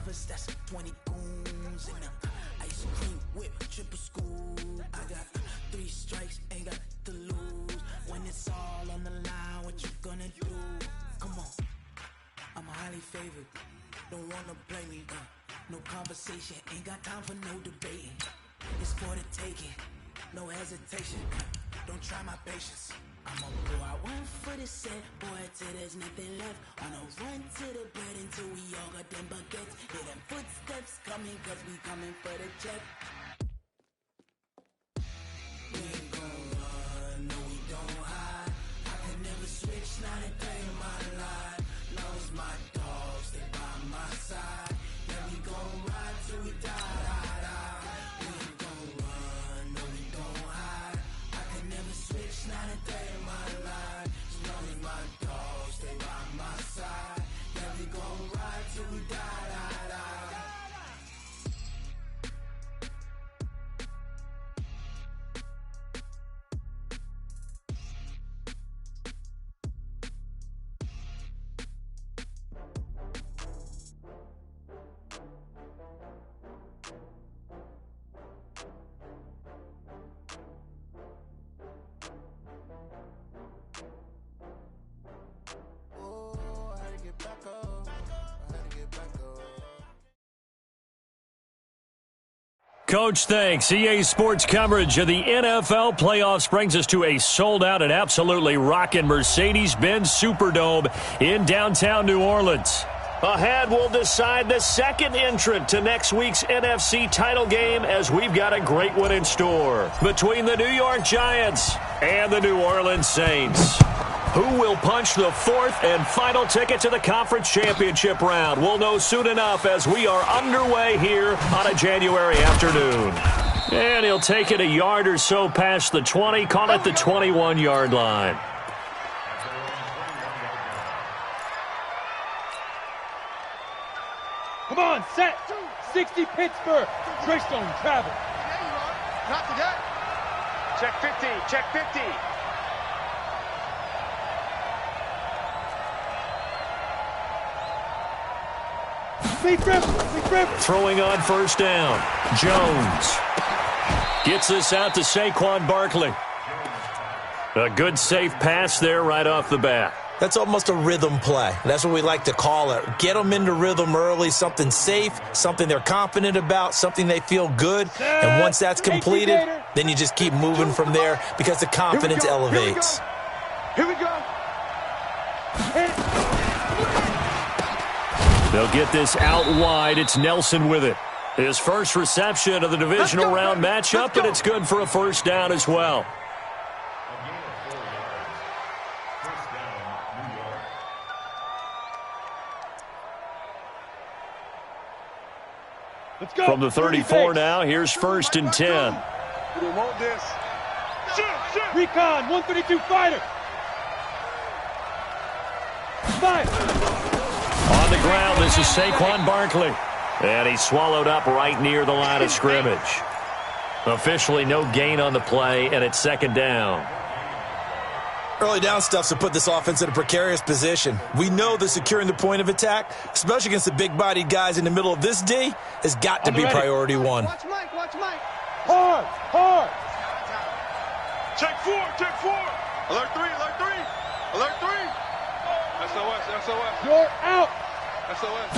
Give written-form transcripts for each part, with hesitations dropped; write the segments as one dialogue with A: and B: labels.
A: choppers, that's 20 goons in them. Ice cream whip, triple scoop. I got 3 strikes, ain't got to lose. When it's all on the line, what you gonna do? Come on, I'm highly favored. Don't wanna play me, no conversation, ain't got time for no debating. It's for the taking, no hesitation. Don't try my patience. I'ma go out one for the set, boy, till there's nothing left. On a run to the bread until we all got them buckets. Hear them footsteps coming, cause we coming for the check. We ain't gon' run, no we don't hide. I can never switch, not a day in my life. Long as my dogs stay by my side. Yeah, we gon' ride till we die. We ain't gon' run, no we don't hide. I can never switch, not a day in my life. As long as my dogs stay by my side. Yeah, we gon' ride till we die.
B: Coach, thanks. EA Sports coverage of the NFL playoffs brings us to a sold-out and absolutely rocking Mercedes-Benz Superdome in downtown New Orleans. Ahead, we'll decide the second entrant to next week's NFC title game as we've got a great one in store between the New York Giants and the New Orleans Saints. Who will punch the fourth and final ticket to the conference championship round? We'll know soon enough as we are underway here on a January afternoon. And he'll take it a yard or so past the 20, call it the 21-yard line.
C: Come on, set. 60 Pittsburgh. Treystone travel.
D: Not forget. Check 50, check 50.
B: Throwing on first down. Jones gets this out to Saquon Barkley. A good safe pass there right off the bat.
E: That's almost a rhythm play. That's what we like to call it. Get them into rhythm early, something safe, something they're confident about, something they feel good. And once that's completed, then you just keep moving from there because the confidence elevates.
D: Here we go.
B: They'll get this out wide. It's Nelson with it. His first reception of the divisional round matchup, and it's good for a first down as well.
C: Let's go.
B: From the 34 now, here's first and 10.
D: We want this.
C: Recon, 132 fighter. Fire.
B: On the ground, this is Saquon Barkley. And he's swallowed up right near the line of scrimmage. Officially no gain on the play, and it's second down.
E: Early down stuff's to put this offense in a precarious position. We know that securing the point of attack, especially against the big-bodied guys in the middle of this D, has got to be priority one.
D: Watch Mike, watch Mike.
C: Hard, hard.
D: Check 4, check 4. Alert 3, alert 3. Alert 3. SOS, SOS.
C: You're out.
D: SOS.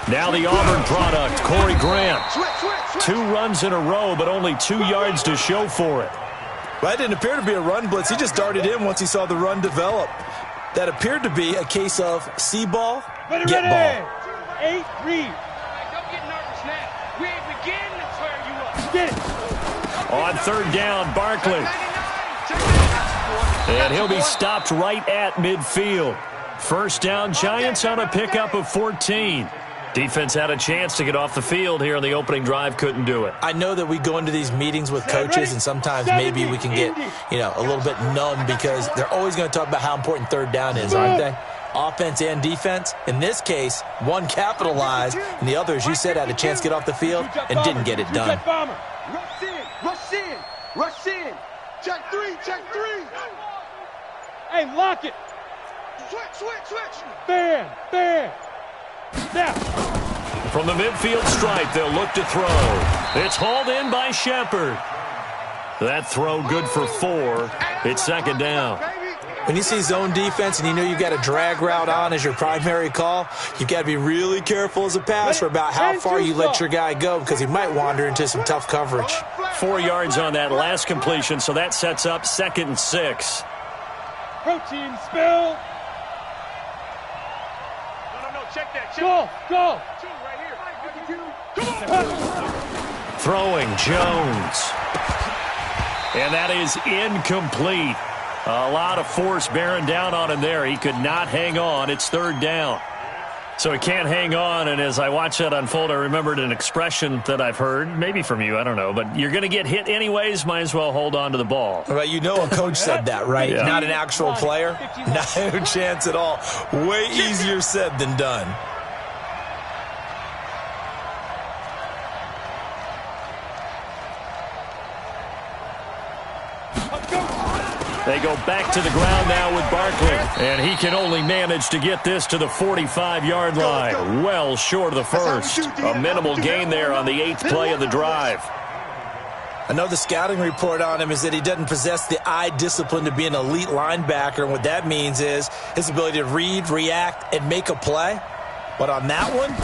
B: Now the Auburn product, Corey Graham.
D: Switch.
B: 2 runs in a row, but only 2 yards to show for it.
E: Well, that didn't appear to be a run blitz. He just darted in once he saw the run develop. That appeared to be a case of see ball, get ball.
C: 8-3.
D: Don't get nervous now. We ain't beginning to tear you up.
C: Get it.
B: On third down, Barkley. And he'll be stopped right at midfield. First down, Giants on a pickup of 14. Defense had a chance to get off the field here on the opening drive, couldn't do it.
E: I know that we go into these meetings with coaches, and sometimes maybe we can get, a little bit numb because they're always going to talk about how important third down is, aren't they? Offense and defense. In this case, one capitalized, and the other, as you said, had a chance to get off the field and didn't get it done.
D: Rush in, rush in, rush in. Check 3, check 3.
C: Hey, lock it.
D: Switch.
C: Bam. Now.
B: From the midfield stripe, they'll look to throw. It's hauled in by Shepard. That throw good for 4. It's second down.
E: When you see zone defense and you know you've got a drag route on as your primary call, you've got to be really careful as a passer about how far you let your guy go because he might wander into some tough coverage.
B: 4 yards on that last completion, so that sets up 2nd and 6.
C: Protein spill.
D: No, check that.
C: Go.
D: 2 right here. Come on.
B: Throwing Jones. And that is incomplete. A lot of force bearing down on him there. He could not hang on. It's 3rd down. So he can't hang on, and as I watched that unfold, I remembered an expression that I've heard, maybe from you, I don't know, but you're going to get hit anyways, might as well hold on to the ball.
E: Well, you know a coach said that, right?
B: Yeah.
E: Not an actual player. No chance at all. Way easier said than done.
B: They go back to the ground now with Barkley, and he can only manage to get this to the 45-yard line, well short of the first. A minimal gain there on the 8th play of the drive.
E: I know the scouting report on him is that he doesn't possess the eye discipline to be an elite linebacker, and what that means is his ability to read, react, and make a play. But on that one,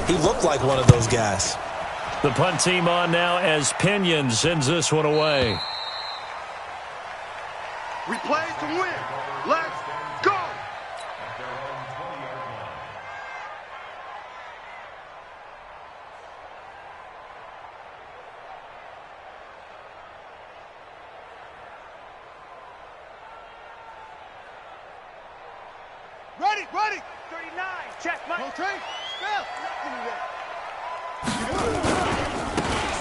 E: he looked like one of those guys.
B: The punt team on now as Pinion sends this one away.
D: We play to win. Let's go.
C: Ready.
D: 39. Check, Mike.
C: Rotate.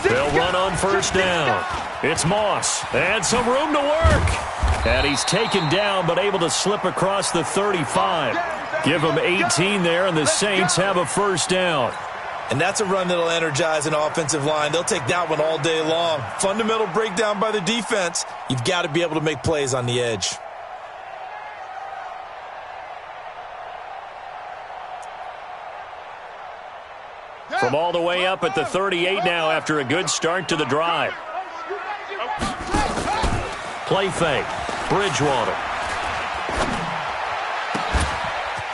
B: They'll run on 1st down. It's Moss. And some room to work. And he's taken down, but able to slip across the 35. Give him 18 there, and the Saints have a 1st down.
E: And that's a run that'll energize an offensive line. They'll take that one all day long. Fundamental breakdown by the defense. You've got to be able to make plays on the edge.
B: From all the way up at the 38 now after a good start to the drive. Play fake. Bridgewater.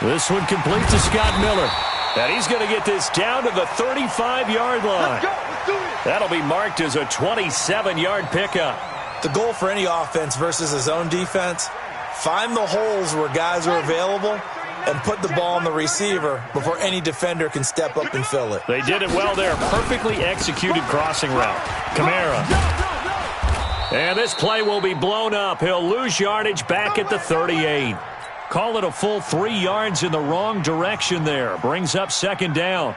B: This one complete to Scott Miller. And he's going to get this down to the 35-yard line. That'll be marked as a 27-yard pickup.
E: The goal for any offense versus a zone defense, find the holes where guys are available and put the ball on the receiver before any defender can step up and fill it.
B: They did it well there. Perfectly executed crossing route. Kamara. And this play will be blown up. He'll lose yardage back at the 38. Call it a full 3 yards in the wrong direction there. Brings up 2nd down.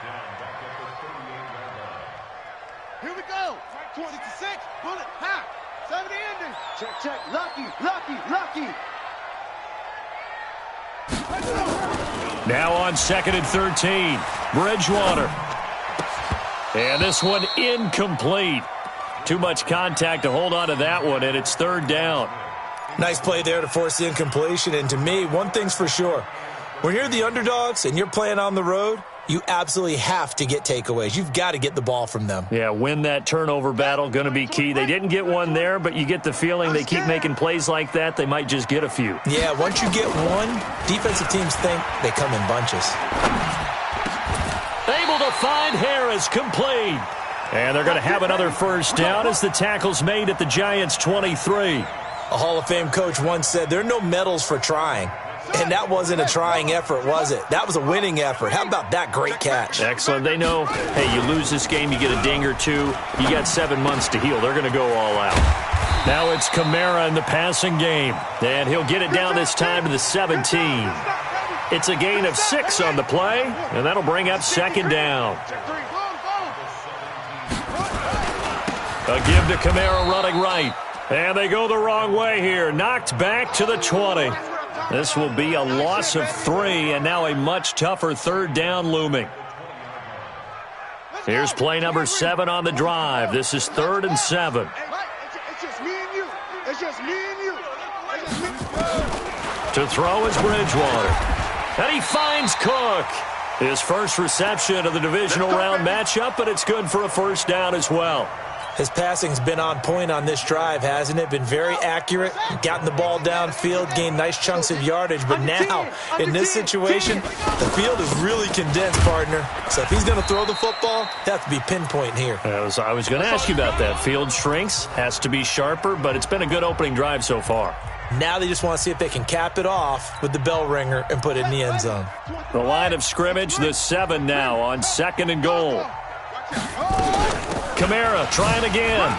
C: Here we go. 26. Bullet. Half. 70 ending. Check. Lucky.
B: Now on 2nd and 13. Bridgewater. And this one incomplete. Too much contact to hold on to that one, and it's 3rd down.
E: Nice play there to force the incompletion. And to me, one thing's for sure. When you're the underdogs and you're playing on the road, you absolutely have to get takeaways. You've got to get the ball from them.
B: Yeah, win that turnover battle, going to be key. They didn't get one there, but you get the feeling they keep making plays like that, they might just get a few.
E: Yeah, once you get one, defensive teams think they come in bunches.
B: Able to find Harris, complete. And they're going to have another 1st down as the tackle's made at the Giants' 23.
E: A Hall of Fame coach once said, there are no medals for trying. And that wasn't a trying effort, was it? That was a winning effort. How about that great catch?
B: Excellent. They know, hey, you lose this game, you get a ding or two. You got 7 months to heal. They're going to go all out. Now it's Kamara in the passing game. And he'll get it down this time to the 17. It's a gain of 6 on the play, and that'll bring up 2nd down. A give to Kamara running right. And they go the wrong way here. Knocked back to the 20. This will be a loss of 3, and now a much tougher 3rd down looming. Here's play number 7 on the drive. This is 3rd and 7.
C: It's just me and you. It's just me and you.
B: To throw is Bridgewater. And he finds Cook. His first reception of the divisional round matchup, but it's good for a first down as well.
E: His passing's been on point on this drive, hasn't it? Been very accurate, gotten the ball downfield, gained nice chunks of yardage. But now, in this situation, the field is really condensed, partner. So if he's going to throw the football, he'll have to be pinpoint here.
B: I was going to ask you about that. Field shrinks, has to be sharper, but it's been a good opening drive so far.
E: Now they just want to see if they can cap it off with the bell ringer and put it in the end zone.
B: The line of scrimmage, the 7 now on 2nd and goal. Kamara trying again.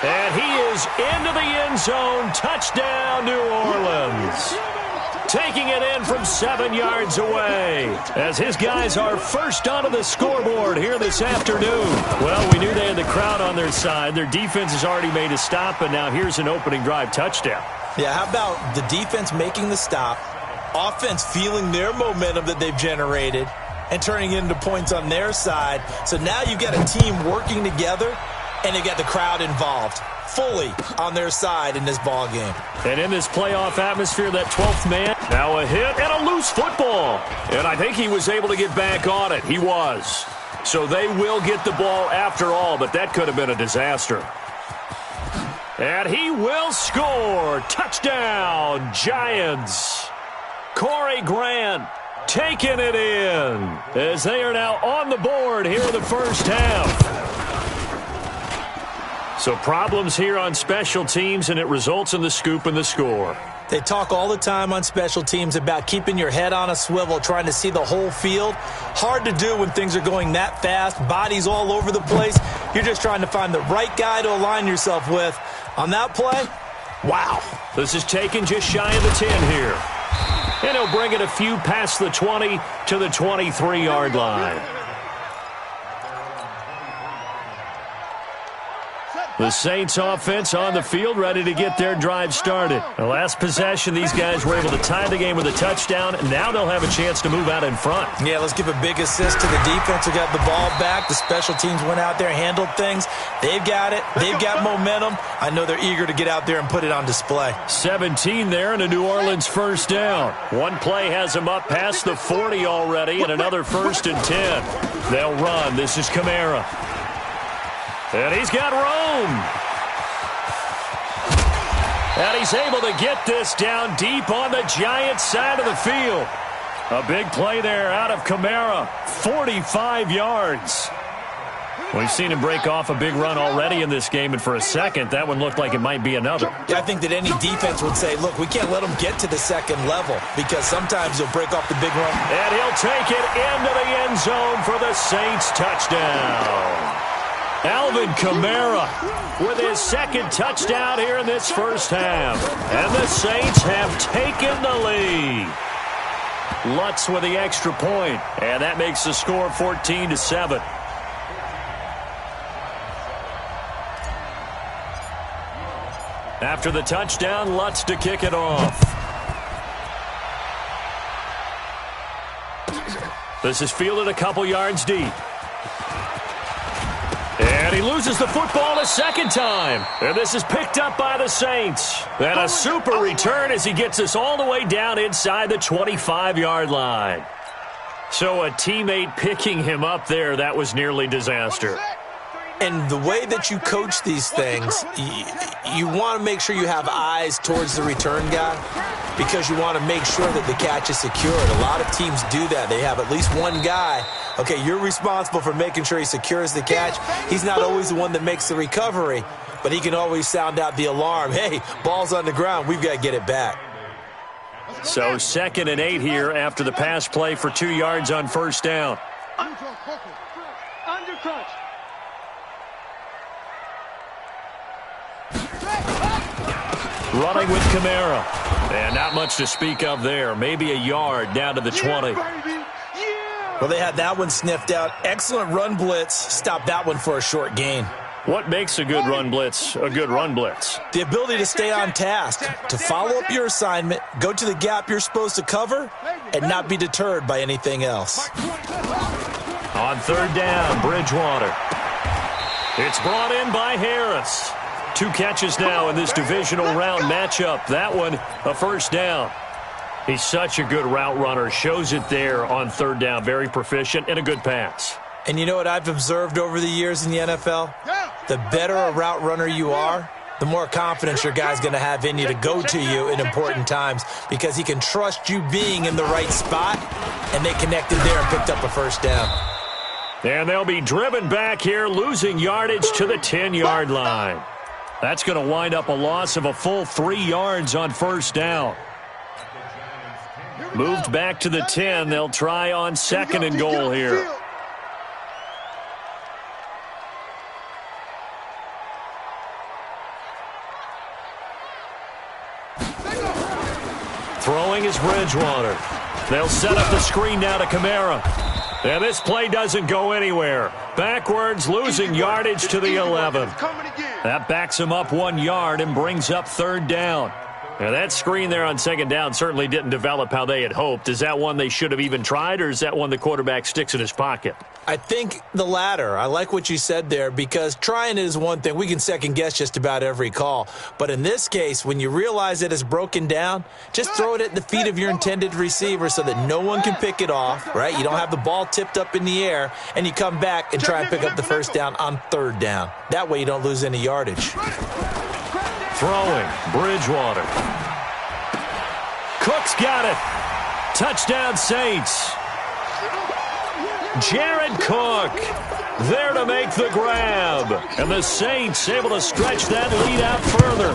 B: And he is into the end zone. Touchdown, New Orleans. Taking it in from 7 yards away as his guys are first onto the scoreboard here this afternoon. Well, we knew they had the crowd on their side. Their defense has already made a stop, and now here's an opening drive touchdown.
E: Yeah, how about the defense making the stop, offense feeling their momentum that they've generated, and turning it into points on their side. So now you've got a team working together, and they've got the crowd involved fully on their side in this ball game.
B: And in this playoff atmosphere, that 12th man, now a hit and a loose football. And I think he was able to get back on it. He was. So they will get the ball after all, but that could have been a disaster. And he will score. Touchdown, Giants. Corey Grant taking it in as they are now on the board here in the first half. So problems here on special teams, and it results in the scoop and the score.
E: They talk all the time on special teams about keeping your head on a swivel, trying to see the whole field. Hard to do when things are going that fast, bodies all over the place. You're just trying to find the right guy to align yourself with. On that play, wow.
B: This is taken just shy of the 10 here. And he'll bring it a few past the 20 to the 23-yard line. The Saints offense on the field, ready to get their drive started. The last possession, these guys were able to tie the game with a touchdown. Now they'll have a chance to move out in front.
E: Yeah, let's give a big assist to the defense who got the ball back. The special teams went out there, handled things. They've got it. They've got momentum. I know they're eager to get out there and put it on display.
B: 17 there and a New Orleans first down. One play has them up past the 40 already, and another 1st and 10. They'll run. This is Kamara. And he's got room. And he's able to get this down deep on the Giants side of the field. A big play there out of Kamara. 45 yards. We've seen him break off a big run already in this game, and for a second, that one looked like it might be another.
E: Yeah, I think that any defense would say, look, we can't let him get to the second level because sometimes he'll break off the big run.
B: And he'll take it into the end zone for the Saints touchdown. Alvin Kamara with his second touchdown here in this first half. And the Saints have taken the lead. Lutz with the extra point, and that makes the score 14-7. After the touchdown, Lutz to kick it off. This is fielded a couple yards deep. And he loses the football a second time. And this is picked up by the Saints. And a super return as he gets us all the way down inside the 25-yard line. So a teammate picking him up there, that was nearly disaster.
E: And the way that you coach these things, you want to make sure you have eyes towards the return guy because you want to make sure that the catch is secured. A lot of teams do that. They have at least one guy. Okay, you're responsible for making sure he secures the catch. He's not always the one that makes the recovery, but he can always sound out the alarm. Hey, ball's on the ground. We've got to get it back.
B: So 2nd and 8 here after the pass play for 2 yards on first down.
C: Undercut.
B: Running with Kamara. And not much to speak of there. Maybe a yard down to the 20.
E: Well, they had that one sniffed out. Excellent run blitz. Stopped that one for a short gain.
B: What makes a good run blitz a good run blitz?
E: The ability to stay on task, to follow up your assignment, go to the gap you're supposed to cover, and not be deterred by anything else.
B: On 3rd down, Bridgewater. It's brought in by Harris. 2 catches now in this divisional round matchup. That one, a first down. He's such a good route runner. Shows it there on third down. Very proficient and a good pass.
E: And you know what I've observed over the years in the NFL? The better a route runner you are, the more confidence your guy's going to have in you to go to you in important times because he can trust you being in the right spot, and they connected there and picked up a first down.
B: And they'll be driven back here, losing yardage to the 10-yard line. That's going to wind up a loss of a full 3 yards on first down. Moved back to the 10. They'll try on second and goal here. Throwing is Bridgewater. They'll set up the screen now to Kamara. And this play doesn't go anywhere. Backwards, losing yardage to the 11. That backs him up 1 yard and brings up third down. Now, that screen there on second down certainly didn't develop how they had hoped. Is that one they should have even tried, or is that one the quarterback sticks in his pocket?
E: I think the latter. I like what you said there because trying is one thing. We can second-guess just about every call. But in this case, when you realize that it's broken down, just throw it at the feet of your intended receiver so that no one can pick it off, right? You don't have the ball tipped up in the air, and you come back and try and pick up the first down on third down. That way you don't lose any yardage.
B: Throwing, Bridgewater. Cook's got it. Touchdown, Saints. Jared Cook there to make the grab. And the Saints able to stretch that lead out further.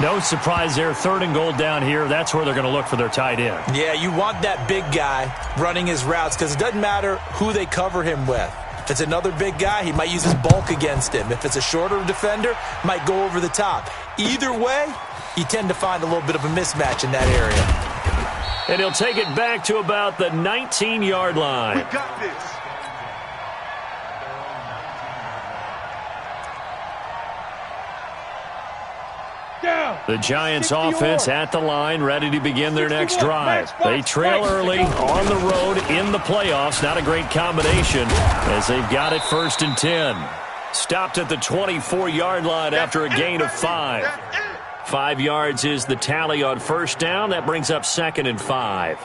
B: No surprise there. Third and goal down here. That's where they're going to look for their tight end.
E: Yeah, you want that big guy running his routes because it doesn't matter who they cover him with. If it's another big guy, he might use his bulk against him. If it's a shorter defender, might go over the top. Either way, you tend to find a little bit of a mismatch in that area.
B: And he'll take it back to about the 19-yard line.
D: We got this.
B: The Giants offense at the line, ready to begin their next drive. They trail early on the road in the playoffs. Not a great combination as they've got it first and 10. Stopped at the 24-yard line after a gain of 5. 5 yards is the tally on first down. That brings up second and 5.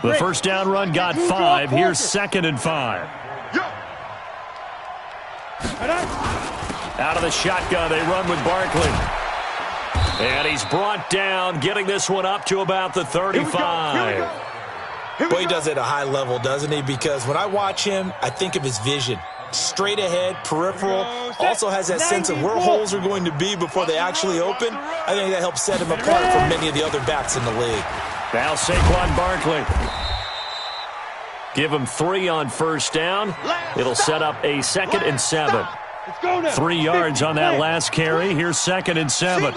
B: The first down run got 5. Here's second and 5. Out of the shotgun, they run with Barkley. And he's brought down, getting this one up to about the 35.
E: Boy, he does it at a high level, doesn't he? Because when I watch him, I think of his vision. Straight ahead, peripheral, also has that sense of where holes are going to be before they actually open. I think that helps set him apart from many of the other backs in the league.
B: Now Saquon Barkley. Give him 3 on first down. It'll set up a second and 7. 3 yards on that last carry. Here's second and 7.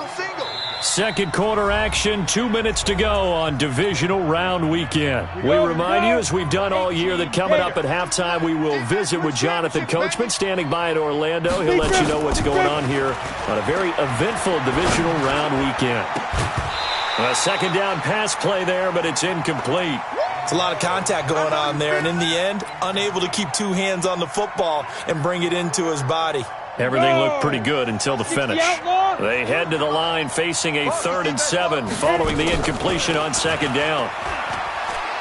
B: Second quarter action, 2 minutes to go on divisional round weekend. We remind you, as we've done all year, that coming up at halftime, we will visit with Jonathan Coachman, standing by in Orlando. He'll let you know what's going on here on a very eventful divisional round weekend. A second down pass play there, but it's incomplete.
E: It's a lot of contact going on there, and in the end, unable to keep 2 hands on the football and bring it into his body.
B: Everything looked pretty good until the finish. They head to the line facing a 3rd and 7 following the incompletion on second down.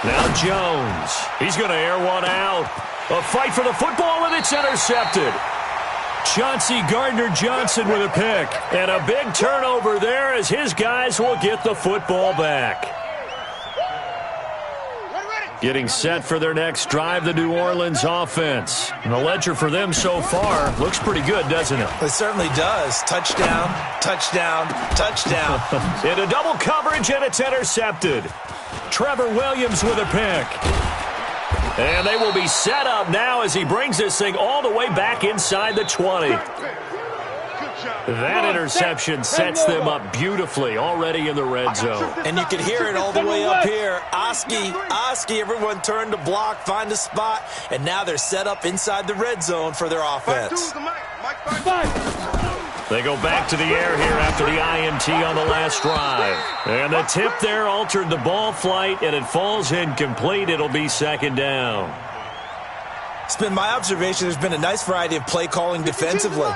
B: Now Jones. He's going to air one out. A fight for the football, and it's intercepted. Chauncey Gardner-Johnson with a pick. And a big turnover there as his guys will get the football back. Getting set for their next drive, the New Orleans offense. And the ledger for them so far looks pretty good, doesn't it?
E: It certainly does. Touchdown, touchdown, touchdown.
B: Into double coverage, and it's intercepted. Trevor Williams with a pick. And they will be set up now as he brings this thing all the way back inside the 20. That interception sets them up beautifully already in the red zone.
E: And you can hear it all the way up here. Oski, everyone turned to block, find a spot, and now they're set up inside the red zone for their offense.
B: They go back to the air here after the INT on the last drive. And the tip there altered the ball flight, and it falls incomplete. It'll be second down.
E: It's been my observation there's been a nice variety of play calling defensively.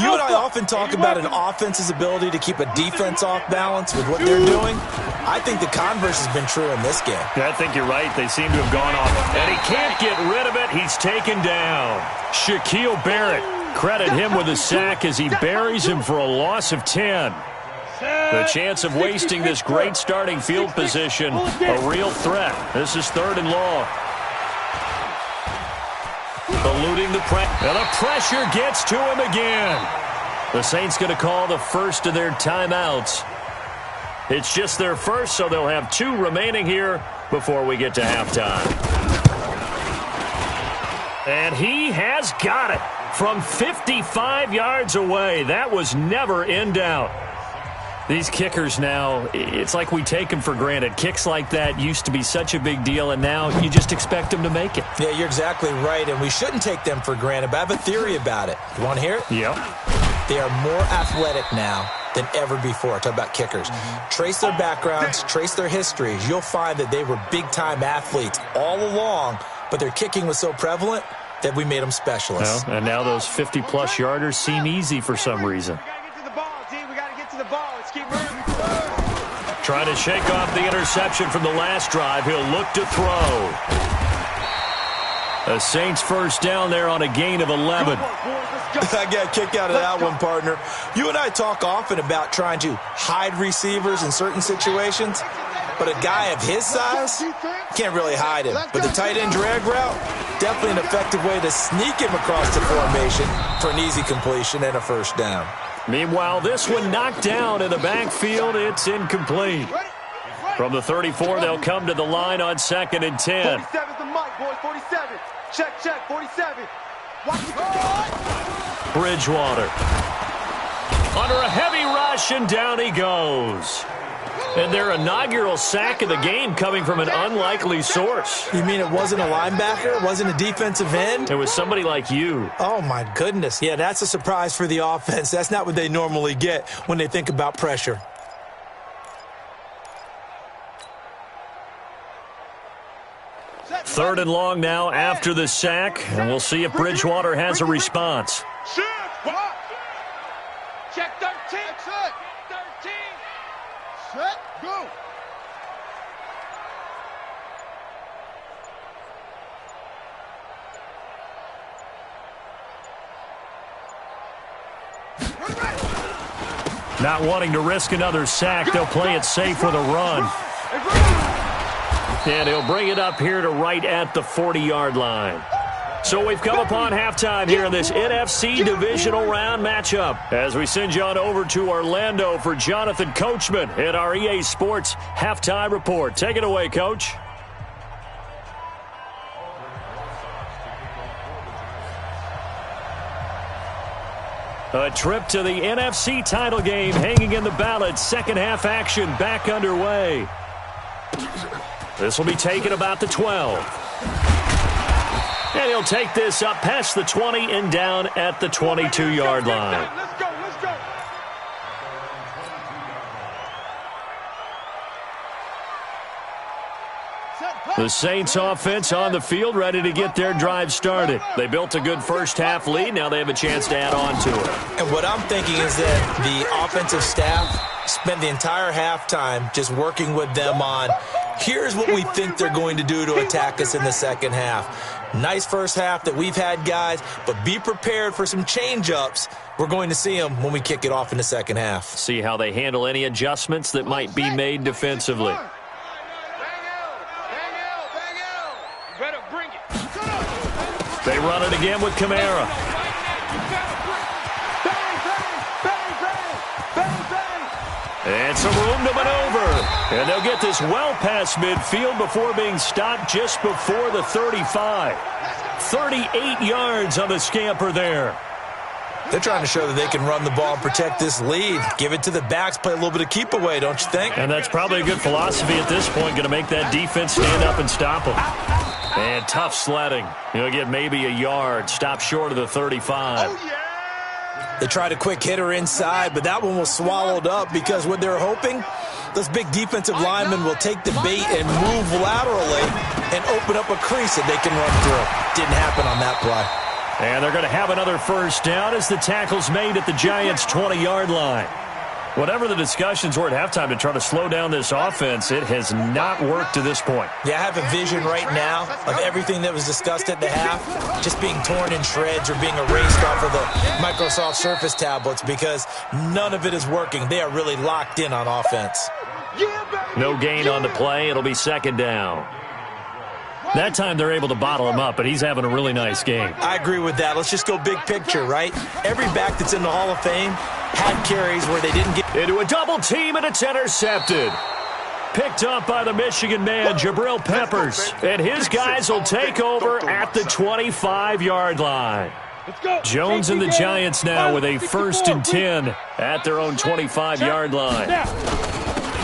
E: You and I often talk about an offense's ability to keep a defense off balance with what they're doing. I think the converse has been true in this game.
B: I think you're right. They seem to have gone off. And he can't get rid of it. He's taken down. Shaquille Barrett. Credit him with a sack as he buries him for a loss of 10. The chance of wasting this great starting field position, a real threat. This is 3rd and long. Eluding the pressure. And the pressure gets to him again. The Saints going to call the first of their timeouts. It's just their first, so they'll have 2 remaining here before we get to halftime. And he has got it from 55 yards away. That was never in doubt. These kickers now, it's like we take them for granted. Kicks like that used to be such a big deal, and now you just expect them to make it.
E: Yeah, you're exactly right, and we shouldn't take them for granted, but I have a theory about it. You want to hear it?
B: Yep.
E: They are more athletic now than ever before. Talk about kickers. Trace their backgrounds, trace their histories. You'll find that they were big-time athletes all along, but their kicking was so prevalent that we made them specialists.
B: Well, and now those 50-plus yarders seem easy for some reason. Trying to shake off the interception from the last drive. He'll look to throw. The Saints first down there on a gain of 11.
E: I got a kick out of that one, partner. You and I talk often about trying to hide receivers in certain situations, but a guy of his size can't really hide him. But the tight end drag route, definitely an effective way to sneak him across the formation for an easy completion and a first down.
B: Meanwhile, this one knocked down in the backfield. It's incomplete. From the 34, they'll come to the line on 2nd and 10.
C: 47's the mic, boys. 47. Check, 47.
B: Bridgewater. Under a heavy rush, and down he goes. And their inaugural sack of the game coming from an unlikely source.
E: You mean it wasn't a linebacker? It wasn't a defensive end?
B: It was somebody like you.
E: Oh, my goodness. Yeah, that's a surprise for the offense. That's not what they normally get when they think about pressure.
B: Third and long now after the sack, and we'll see if Bridgewater has a response.
C: Check 13. 13. Set, go.
B: Not wanting to risk another sack, they'll play it safe with a run. And he'll bring it up here to right at the 40-yard line. So we've come upon halftime here in this NFC divisional round matchup as we send you on over to Orlando for Jonathan Coachman at our EA Sports Halftime Report. Take it away, Coach. A trip to the NFC title game hanging in the balance. Second half action back underway. This will be taken about the 12. And he'll take this up past the 20 and down at the 22-yard line.
C: Let's go.
B: The Saints offense on the field, ready to get their drive started. They built a good first half lead. Now they have a chance to add on to it.
E: And what I'm thinking is that the offensive staff spent the entire halftime just working with them on, here's what we think they're going to do to attack us in the second half. Nice first half that we've had, guys, but be prepared for some change-ups. We're going to see them when we kick it off in the second half.
B: See how they handle any adjustments that might be made defensively. They run it again with Kamara. And some room to maneuver. And they'll get this well past midfield before being stopped just before the 35. 38 yards on the scamper there.
E: They're trying to show that they can run the ball and protect this lead. Give it to the backs, play a little bit of keep away, don't you think?
B: And that's probably a good philosophy at this point, going to make that defense stand up and stop them. And tough sledding. He'll get maybe a yard, stop short of the 35.
C: Oh, yeah!
E: They tried a quick hitter inside, but that one was swallowed up because what they're hoping those big defensive linemen will take the bait and move laterally and open up a crease that they can run through. Didn't happen on that play.
B: And they're going to have another first down as the tackle's made at the Giants' 20-yard line. Whatever the discussions were at halftime to try to slow down this offense, it has not worked to this point.
E: Yeah, I have a vision right now of everything that was discussed at the half just being torn in shreds or being erased off of the Microsoft Surface tablets because none of it is working. They are really locked in on offense.
B: No gain on the play. It'll be second down. That time they're able to bottle him up, but he's having a really nice game.
E: I agree with that. Let's just go big picture, right? Every back that's in the Hall of Fame had carries where they didn't get
B: into a double team, and it's intercepted. Picked up by the Michigan man, Jabril Peppers. And his guys will take over at the 25-yard line. Jones and the Giants now with a 1st and 10 at their own 25-yard line.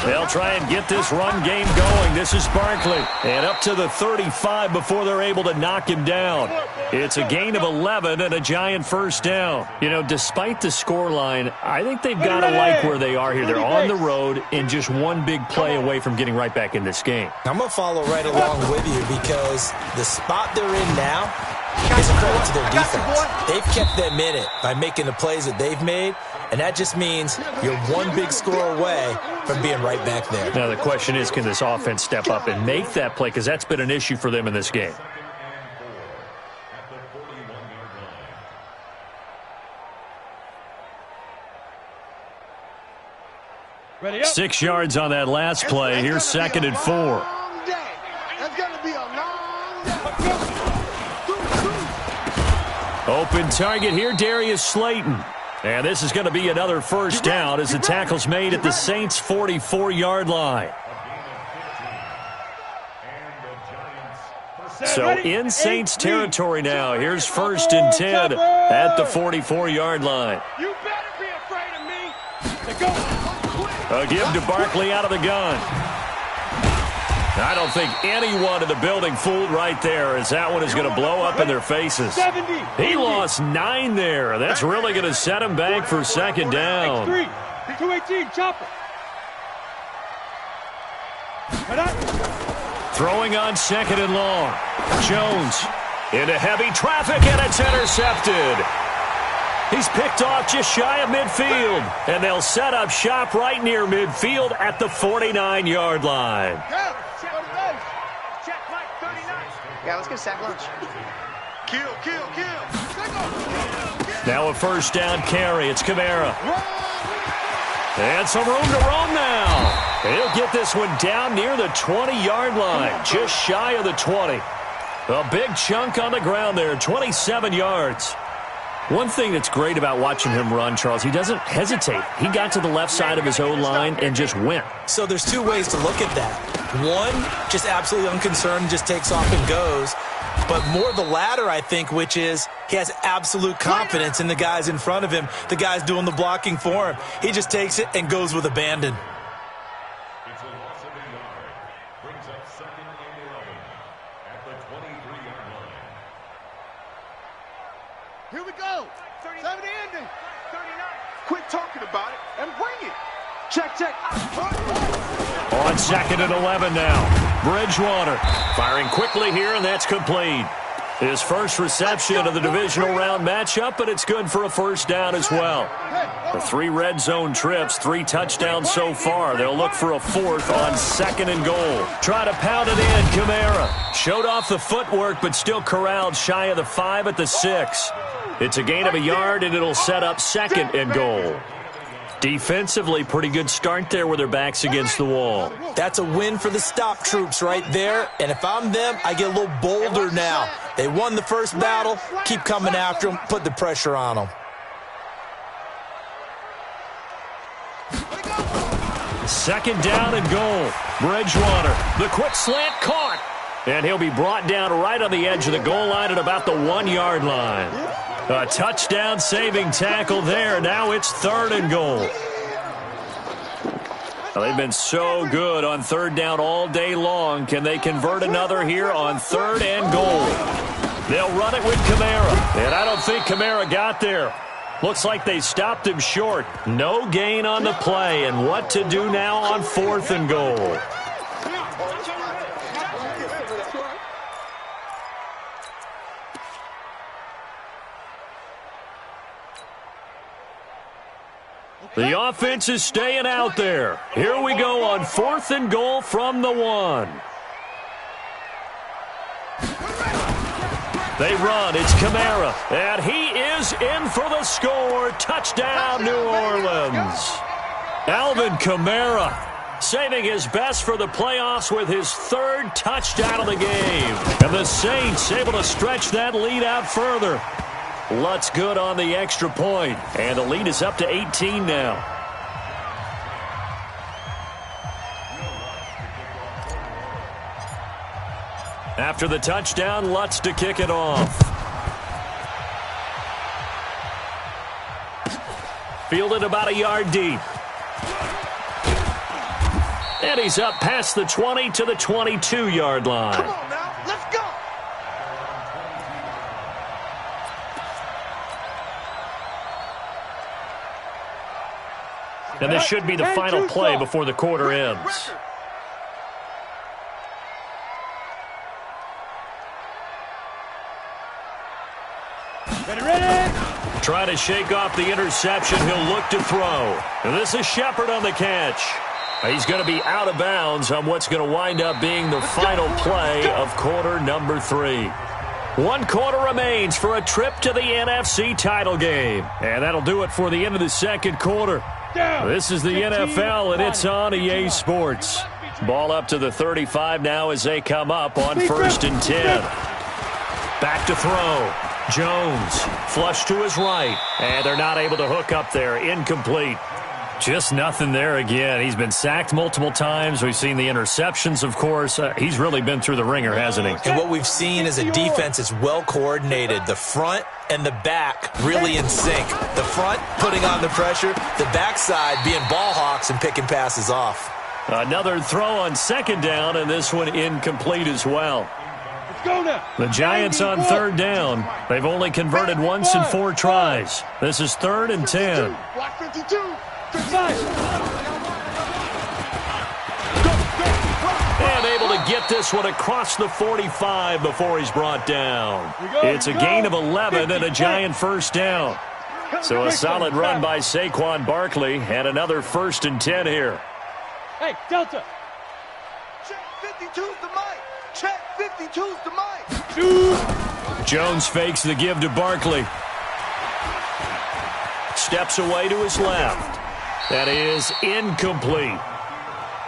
B: They'll try and get this run game going. This is Barkley. And up to the 35 before they're able to knock him down. It's a gain of 11 and a Giant first down. You know, despite the scoreline, I think they've got to like where they are here. They're on the road and just one big play away from getting right back in this game.
E: I'm going to follow right along with you because the spot they're in now is a credit to their defense. They've kept them in it by making the plays that they've made, and that just means you're one big score away from being right back there.
B: Now the question is, can this offense step up and make that play? Because that's been an issue for them in this game.
C: Ready up.
B: 6 yards on that last play. Here's 2nd and 4. Open target here, Darius Slayton. And this is going to be another first down as the tackle's made at the Saints' 44-yard line. So in Saints territory now. Here's 1st and 10 at the 44-yard line.
C: You better be afraid of me.
B: A give to Barkley out of the gun. I don't think anyone in the building fooled right there as that one is going to blow up in their faces. He lost 9 there. That's really going to set him back for 2nd down.
C: 218, chopper.
B: Throwing on 2nd and long. Jones into heavy traffic, and it's intercepted. He's picked off just shy of midfield, and they'll set up shop right near midfield at the 49-yard line.
F: Yeah, let's get sack lunch.
D: Kill.
B: Now a first down carry. It's Kamara. And some room to roam now. He'll get this one down near the 20-yard line, just shy of the 20. A big chunk on the ground there, 27 yards. One thing that's great about watching him run, Charles, he doesn't hesitate. He got to the left side of his own line and just went.
E: So there's 2 ways to look at that. One, just absolutely unconcerned, just takes off and goes. But more the latter, I think, which is he has absolute confidence in the guys in front of him, the guys doing the blocking for him. He just takes it and goes with abandon.
G: It's a loss of a yard. Brings up 2nd and 11 at the 23-yard line.
C: Here we go. 70 ending. 39.
D: Quit talking about it and bring it.
C: Check.
B: On 2nd and 11 now. Bridgewater firing quickly here, and that's complete. His first reception of the divisional round matchup, but it's good for a first down as well. The 3 red zone trips, 3 touchdowns so far. They'll look for a 4th on 2nd and goal. Try to pound it in. Kamara showed off the footwork, but still corralled shy of the 5 at the 6. It's a gain of a yard, and it'll set up 2nd and goal. Defensively, pretty good start there with their backs against the wall.
E: That's a win for the stop troops right there. And if I'm them, I get a little bolder now. They won the first battle. Keep coming after them. Put the pressure on them.
B: 2nd down and goal. Bridgewater, the quick slant caught. And he'll be brought down right on the edge of the goal line at about the 1-yard line. A touchdown-saving tackle there. Now it's 3rd and goal. Well, they've been so good on 3rd down all day long. Can they convert another here on 3rd and goal? They'll run it with Kamara. And I don't think Kamara got there. Looks like they stopped him short. No gain on the play, and what to do now on 4th and goal. The offense is staying out there. Here we go on 4th and goal from the 1. They run. It's Kamara. And he is in for the score. Touchdown, New Orleans. Alvin Kamara saving his best for the playoffs with his 3rd touchdown of the game. And the Saints able to stretch that lead out further. Lutz good on the extra point, and the lead is up to 18 now. After the touchdown, Lutz to kick it off. Fielded about a yard deep. And he's up past the 20 to the 22-yard line.
A: Come on now, let's go.
B: And this should be the final play before the quarter ends.
C: Ready.
B: Trying to shake off the interception. He'll look to throw. And this is Shepard on the catch. He's going to be out of bounds on what's going to wind up being the final play of quarter number 3. 1 quarter remains for a trip to the NFC title game. And that'll do it for the end of the second quarter. This is the NFL, and it's on EA Sports. Ball up to the 35 now as they come up on 1st and 10. Back to throw. Jones, flush to his right, and they're not able to hook up there. Incomplete. Just nothing there again. He's been sacked multiple times. We've seen the interceptions, of course. He's really been through the ringer, hasn't he?
E: And what we've seen is a defense that's well coordinated. The front and the back really in sync. The front putting on the pressure, the backside being ball hawks and picking passes off.
B: Another throw on 2nd down, and this one incomplete as well.
C: Go now.
B: The Giants on 3rd down. They've only converted once in 4 tries. This is 3rd and 10.
A: Block 52.
B: And able to get this one across the 45 before he's brought down. It's a gain of 11 and a Giant 1st down. So a solid run by Saquon Barkley and another 1st and 10 here.
C: Hey, Delta.
A: Check 52's the mic. Check 52's the mic.
B: Jones fakes the give to Barkley. Steps away to his left. That is incomplete.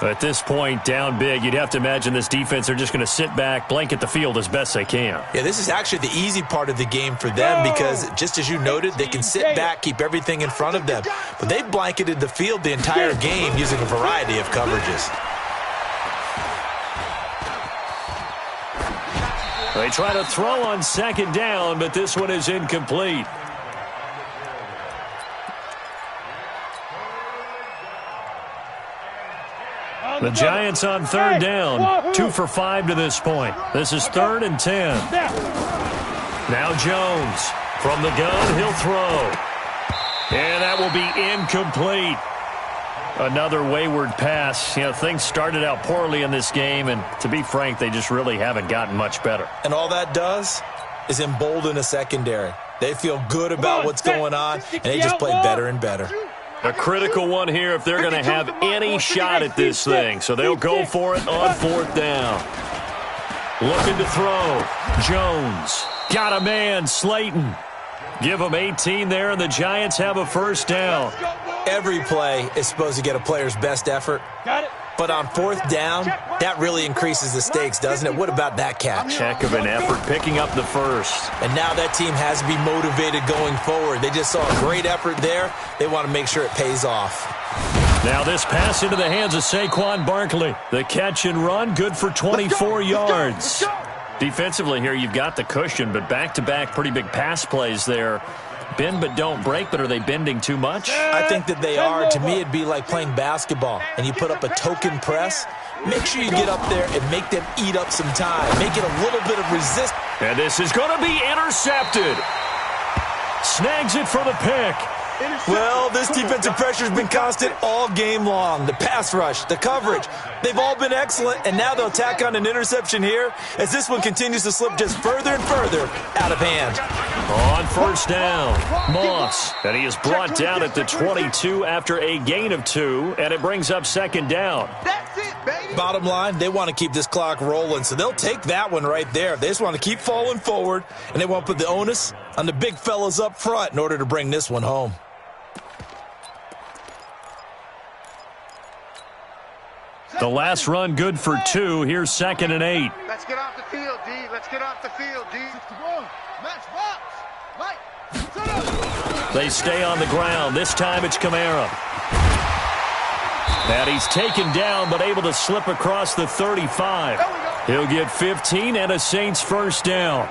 B: At this point, down big, you'd have to imagine this defense are just going to sit back, blanket the field as best they can.
E: Yeah, this is actually the easy part of the game for them because, just as you noted, they can sit back, keep everything in front of them. But they've blanketed the field the entire game using a variety of coverages.
B: They try to throw on 2nd down, but this one is incomplete. The Giants on 3rd down. 2 for 5 to this point. This is 3rd and 10. Now Jones. From the gun, he'll throw. And that will be incomplete. Another wayward pass. You know, things started out poorly in this game, and to be frank, they just really haven't gotten much better.
E: And all that does is embolden a secondary. They feel good about what's going on, and they just play better and better.
B: A critical one here if they're going to have any shot at this thing. So they'll go for it on 4th down. Looking to throw. Jones. Got a man, Slayton. Give them 18 there, and the Giants have a 1st down.
E: Every play is supposed to get a player's best effort.
C: Got it.
E: But on 4th down, that really increases the stakes, doesn't it? What about that catch?
B: Heck of an effort picking up the 1st.
E: And now that team has to be motivated going forward. They just saw a great effort there. They want to make sure it pays off.
B: Now this pass into the hands of Saquon Barkley. The catch and run, good for 24 yards. Defensively here, you've got the cushion, but back-to-back pretty big pass plays there. Bend but don't break, but are they bending too much?
E: I think that they are. To me, it'd be like playing basketball, and you put up a token press. Make sure you get up there and make them eat up some time. Make it a little bit of resistance.
B: And this is going to be intercepted. snags it for the pick.
E: Well, this defensive pressure has been constant all game long. The pass rush, the coverage, they've all been excellent, and now they'll tack on an interception here as this one continues to slip just further and further out of hand.
B: On first down, Moss, and he is brought down at the 22 after a gain of 2, and it brings up second down.
F: That's it, baby.
E: Bottom line, they want to keep this clock rolling, so they'll take that one right there. They just want to keep falling forward, and they want to put the onus on the big fellas up front in order to bring this one home.
B: The last run good for 2. Here's 2nd and 8.
F: Let's get off the field, D. Let's get off the field, D.
C: 61. Match box. Mike, set up.
B: They stay on the ground. This time it's Kamara. And he's taken down but able to slip across the 35. He'll get 15 and a Saints first down.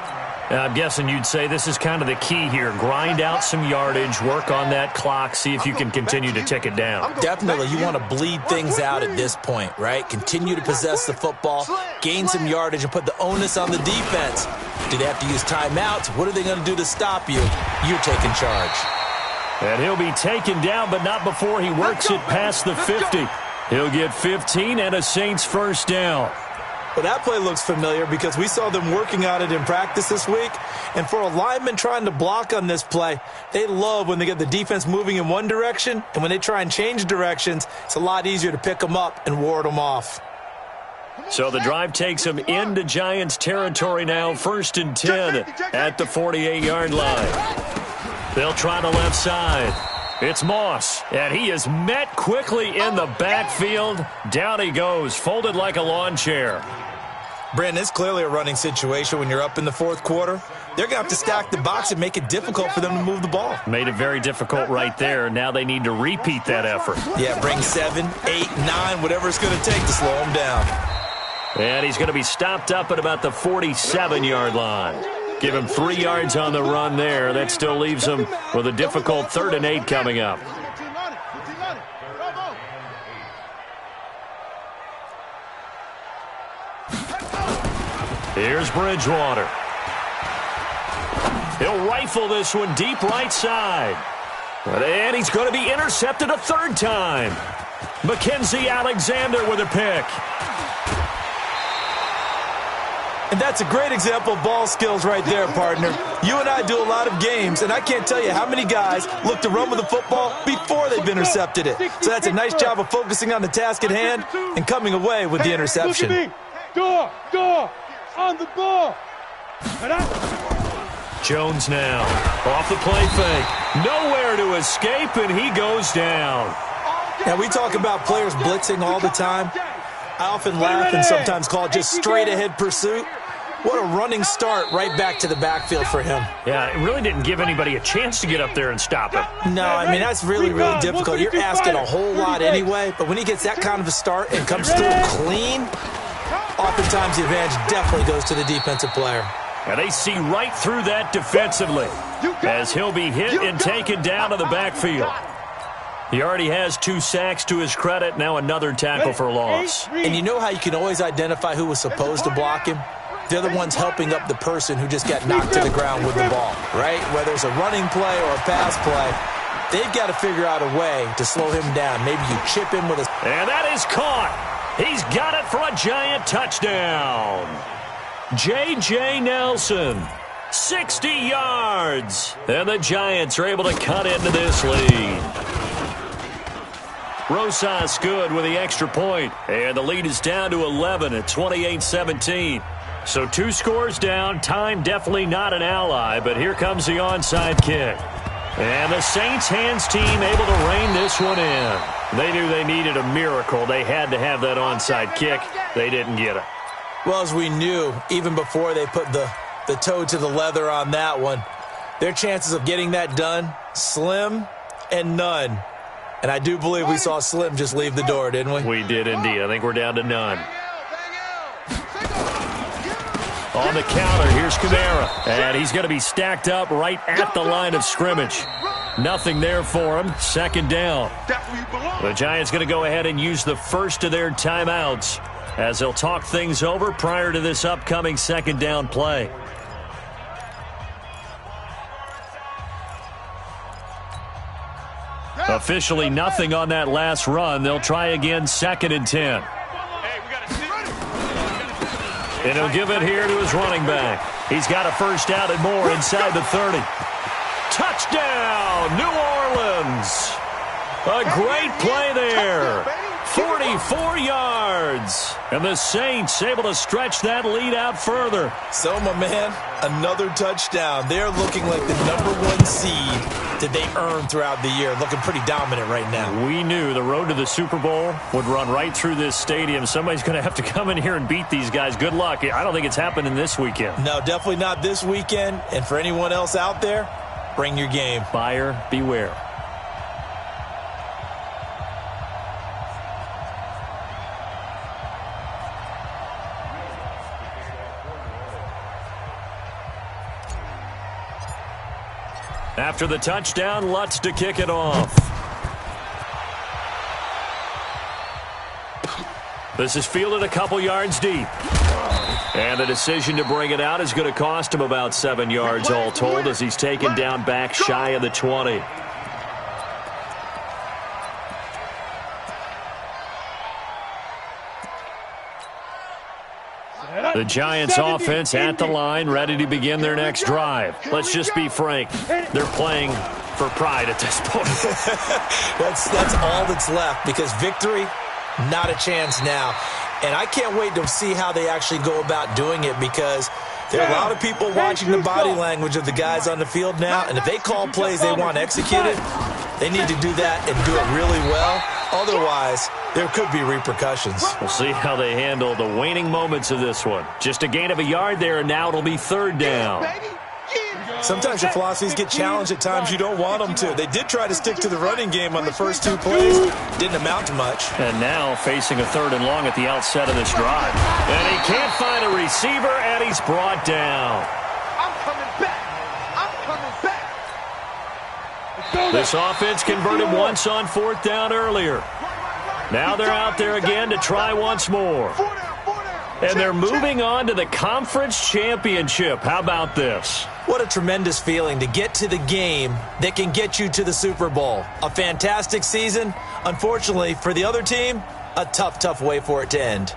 B: I'm guessing you'd say this is kind of the key here. Grind out some yardage, work on that clock, see if you can continue to tick it down.
E: Definitely, you want to bleed things out at this point, right? Continue to possess the football, gain some yardage, and put the onus on the defense. Do they have to use timeouts? What are they going to do to stop you? You're taking charge.
B: And he'll be taken down, but not before he works it past the 50. He'll get 15 and a Saints first down.
E: Well, that play looks familiar because we saw them working on it in practice this week. And for a lineman trying to block on this play, they love when they get the defense moving in one direction. And when they try and change directions, it's a lot easier to pick them up and ward them off.
B: So the drive takes them into Giants territory now. 1st and 10 at the 48-yard line. They'll try the left side. It's Moss, and he is met quickly in the backfield. Down he goes, folded like a lawn chair.
E: Brandon, it's clearly a running situation when you're up in the fourth quarter. They're going to have to stack the box and make it difficult for them to move the ball.
B: Made it very difficult right there. Now they need to repeat that effort.
E: Yeah, bring 7, 8, 9, whatever it's going to take to slow him down.
B: And he's going to be stopped up at about the 47-yard line. Give him 3 yards on the run there. That still leaves him with a difficult 3rd and 8 coming up. Here's Bridgewater. He'll rifle this one deep right side. And he's going to be intercepted a 3rd time. Mackenzie Alexander with a pick.
E: And that's a great example of ball skills right there, partner. You and I do a lot of games, and I can't tell you how many guys look to run with the football before they've intercepted it. So that's a nice job of focusing on the task at hand and coming away with the interception.
C: Door, on the ball.
B: Jones now off the play fake. Nowhere to escape, and he goes down.
E: Now, we talk about players blitzing all the time. I often laugh and sometimes call it just straight-ahead pursuit. What a running start right back to the backfield for him.
B: Yeah, it really didn't give anybody a chance to get up there and stop him.
E: No, I mean, that's really, really difficult. You're asking a whole lot anyway, but when he gets that kind of a start and comes through clean, oftentimes the advantage definitely goes to the defensive player.
B: And they see right through that defensively as he'll be hit and taken down to the backfield. He already has 2 sacks to his credit, now another tackle for loss.
E: And you know how you can always identify who was supposed to block him? They're the ones helping up the person who just got knocked to the ground with the ball, right? Whether it's a running play or a pass play, they've got to figure out a way to slow him down. Maybe you chip him with a...
B: And that is caught. He's got it for a Giant touchdown. J.J. Nelson, 60 yards. And the Giants are able to cut into this lead. Rosas good with the extra point. And the lead is down to 11 at 28-17. So 2 scores down. Time definitely not an ally, but here comes the onside kick. And the Saints hands team able to rein this one in. They knew they needed a miracle. They had to have that onside kick. They didn't get it.
E: Well, as we knew, even before they put the toe to the leather on that one, their chances of getting that done, slim and none. And I do believe we saw Slim just leave the door, didn't we?
B: We did indeed. I think we're down to none. On the counter, here's Kamara. And he's going to be stacked up right at the line of scrimmage. Nothing there for him. Second down. The Giants going to go ahead and use the first of their timeouts as they'll talk things over prior to this upcoming second down play. Officially nothing on that last run. They'll try again, 2nd and 10. And he'll give it here to his running back. He's got a first down and more inside the 30. Touchdown, New Orleans. A great play there. 44 yards. And the Saints able to stretch that lead out further.
E: So, my man, another touchdown. They're looking like the #1 seed that they earned throughout the year. Looking pretty dominant right now.
B: We knew the road to the Super Bowl would run right through this stadium. Somebody's going to have to come in here and beat these guys. Good luck. I don't think it's happening this weekend.
E: No, definitely not this weekend. And for anyone else out there, bring your game.
B: Buyer beware. After the touchdown, Lutz to kick it off. This is fielded a couple yards deep. And the decision to bring it out is going to cost him about 7 yards all told as he's taken down back shy of the 20. The Giants offense at the line, ready to begin their next drive. Let's just be frank, they're playing for pride at this point.
E: That's all that's left, because victory, not a chance now. And I can't wait to see how they actually go about doing it, because there are a lot of people watching the body language of the guys on the field now, and if they call plays they want executed, they need to do that and do it really well. Otherwise, there could be repercussions.
B: We'll see how they handle the waning moments of this one. Just a gain of a yard there, and now it'll be 3rd down.
E: Sometimes your philosophies get challenged at times you don't want them to. They did try to stick to the running game on the first 2 plays. Didn't amount to much.
B: And now facing a 3rd and long at the outset of this drive. And he can't find a receiver, and he's brought down.
F: I'm coming back. I'm coming back.
B: This offense converted once on 4th down earlier. Now they're out there again to try once more. And they're moving on to the conference championship. How about this?
E: What a tremendous feeling to get to the game that can get you to the Super Bowl. A fantastic season. Unfortunately, for the other team, a tough way for it to end.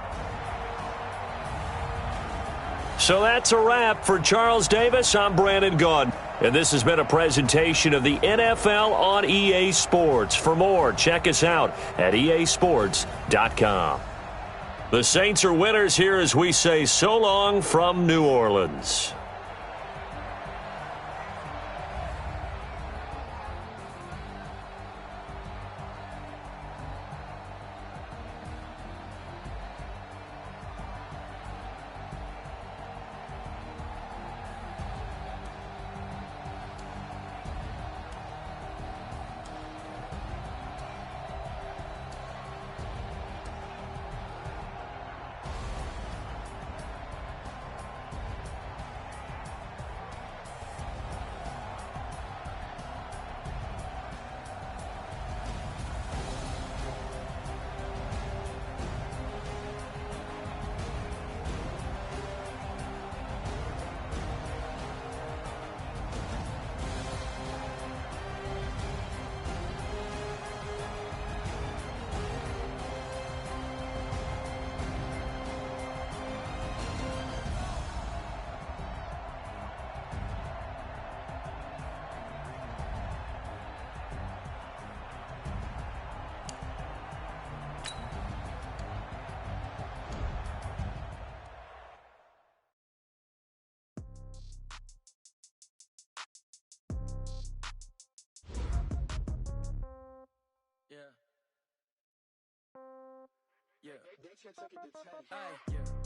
B: So that's a wrap for Charles Davis. I'm Brandon Gaudin. And this has been a presentation of the NFL on EA Sports. For more, check us out at easports.com. The Saints are winners here as we say so long from New Orleans.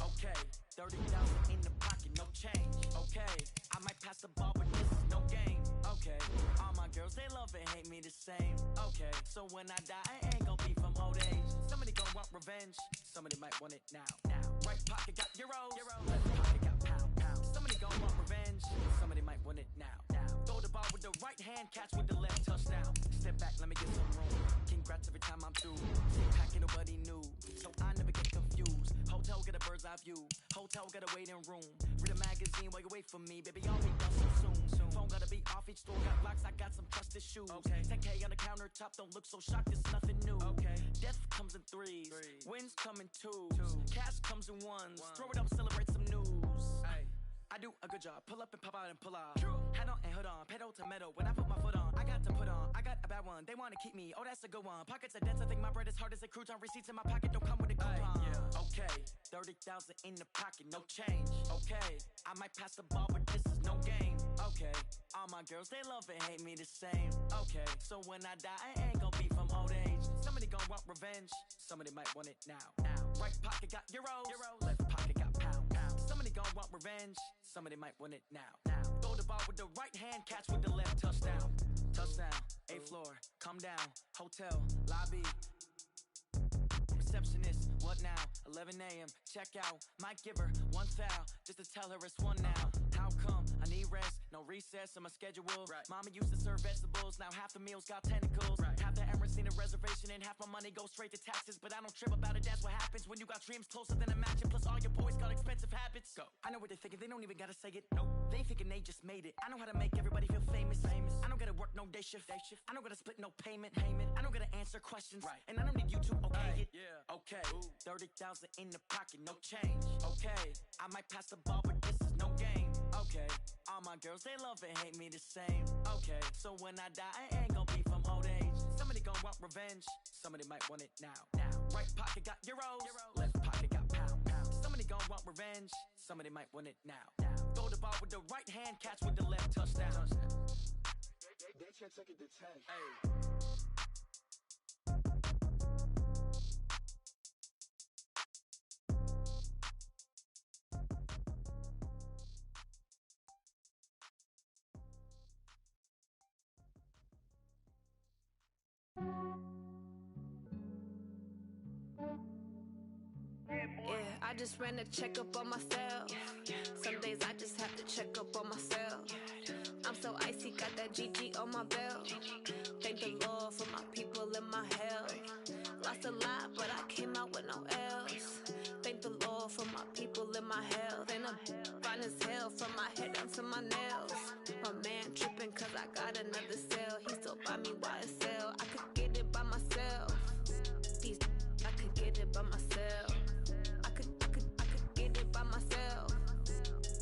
A: Okay, 30,000 in the pocket, no change. Okay, I might pass the ball, but this is no game. Okay, all my girls, they love and hate me the same. Okay, so when I die, I ain't gonna be from old age. Somebody gonna want revenge, somebody might want it now. Right pocket got euros, left pocket got pound. Somebody gonna want revenge, somebody might want it now. Throw the ball with the right hand, catch with the left, touchdown. Step back, let me get some room. Congrats every time I'm through. Sit back and nobody knew, so I never get confused. Hotel get a bird's eye view. Hotel got a waiting room. Read a magazine while you wait for me, baby. I'll be done soon. Phone gotta be Off each store, got locks, I got some trusted shoes. Okay. 10K on the countertop, don't look so shocked, it's nothing new. Okay. Death comes in threes. Wins come in twos. Cash comes in ones. Throw it up, celebrate some news. Ay. I do a good job, pull up and pop out and pull out. Head on and hood on, pedal to metal. When I put my foot on, I got to put on. I got a bad one, they wanna keep me, oh that's a good one. Pockets are dense, I think my bread is hard as a crouton. Receipts in my pocket don't come with a coupon. Okay, 30,000 in the pocket, no change. Okay, I might pass the ball, but this is no game. Okay, all my girls, they love and hate me the same. Okay, so when I die, I ain't gon' be from old age. Somebody gon' want revenge, somebody might want it now. Right pocket got euros, left pocket got pounds. Somebody gon' want revenge, somebody might want it now. Throw the ball with the right hand, catch with the left, touchdown. Touchdown, 8th floor, come down, hotel, lobby. Receptionist, what now? 11 a.m., check out. Might give her one foul, just to tell her it's one now. How come? I need rest, no recess in my schedule. Right. Mama used to serve vegetables, now half the meals got tentacles. Right. Half the Emirates need a reservation and half my money goes straight to taxes. But I don't trip about it, that's what happens when you got dreams closer than a match. And plus all your boys got expensive habits. Go. I know what they're thinking, they don't even gotta say it. Nope. They ain't thinking they just made it. I know how to make everybody feel famous. I don't gotta work no day shift. I don't gotta split no payment. I don't gotta answer questions. Right. And I don't need you to okay it. Yeah. Okay, 30,000 in the pocket, no change. Okay, I might pass the ball, but this is no game. Okay, all my girls, they love and hate me the same. Okay, so when I die, I ain't gon' be from old age. Somebody gon' want revenge, somebody might want it now. Right pocket got euros, left pocket got pounds. Somebody gon' want revenge, somebody might want it now. Throw the ball with the right hand, catch with the left, touchdown.
F: They can't take it to 10.
H: Yeah, I just ran a checkup on myself. Some days I just have to check up on myself. I'm so icy, got that GG on my belt. Thank the Lord for my people and my health. Lost a lot, but I came out with no L's. Thank the Lord for my people and my health. And I'm fine as hell from my head down to my nails. My man tripping cause I got another sale. He still buy me YSL. I could get it by myself. These I could get it by myself. I could get it by myself.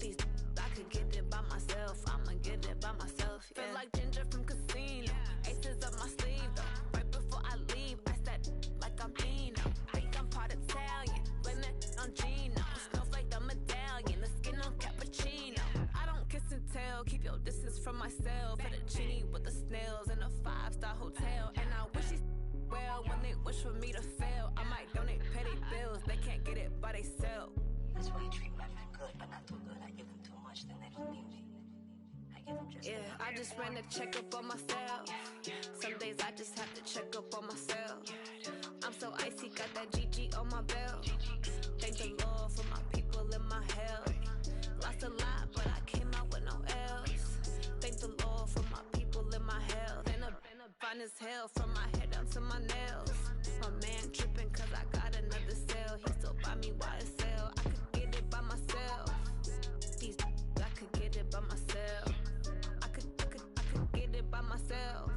H: These I could get it by myself. I'ma get it by myself. Yeah. Feel like Ginger from Casino. Aces up my sleeve though. Right before I leave, I said like I'm Dino. Think I'm part Italian. Blame it on Gino. Snowflake the medallion. The skin on cappuccino. I don't kiss and tell. Keep your distance from myself. Fettuccine with the snails in a 5-star hotel. And I wish he's well when they wish for me to fail. I might donate petty bills. They can't get it by they sell.
I: That's why you treat women good, but not too good. I give them too much, then they don't need me. I give them just enough.
H: I just ran a checkup on myself. Some days I just have to check up on myself. I'm so icy, got that GG on my belt. Thank the Lord for my people and my health. Lost a lot, but I came out with no L's. Thank the Lord for my people and my health. And I'm fine as hell from my head down to my nails. My man tripping cause I got another sale. He still buy me YSL. I could get it by myself. These I could get it by myself. I could get it by myself.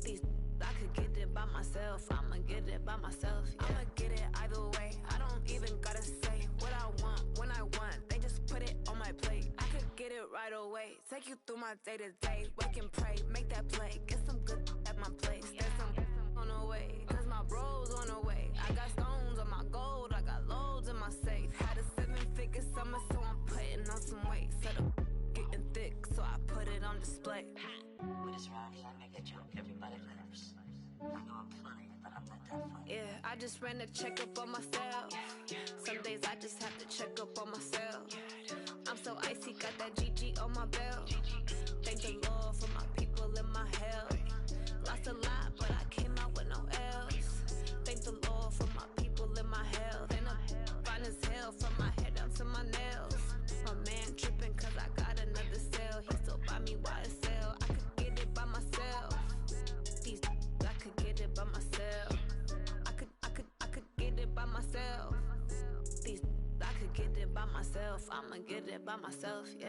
H: These I could get it by myself. I'ma get it by myself. Yeah. I'ma get it either way. I don't even gotta say what I want when I want. They just put it on my plate. I could get it right away. Take you through my day to day. Wake and pray, make that play. Get some good at my place. There's some on the way, cause my bros on the way. I got stones on my gold, I got loads in my safe. Had a 7-figure summer, so I'm putting on some weight. Set up getting thick, so I put it on display.
I: With this rhyme, I make a joke, everybody laughs. I know I'm funny, but I'm not that funny.
H: Yeah, I just ran a checkup on myself. Some days I just have to check up on myself. I'm so icy, got that GG on my belt. Thank the Lord for my people and my health. Lost a lot, but I came out with no L's. Thank the Lord for my people and my health. And I'm fine as hell from my head down to my nails. My man tripping cause I got another sale. He still buy me YSL. I could get it by myself. These I could get it by myself. I could get it by myself. These I could get it by myself. I'ma get it by myself, yeah.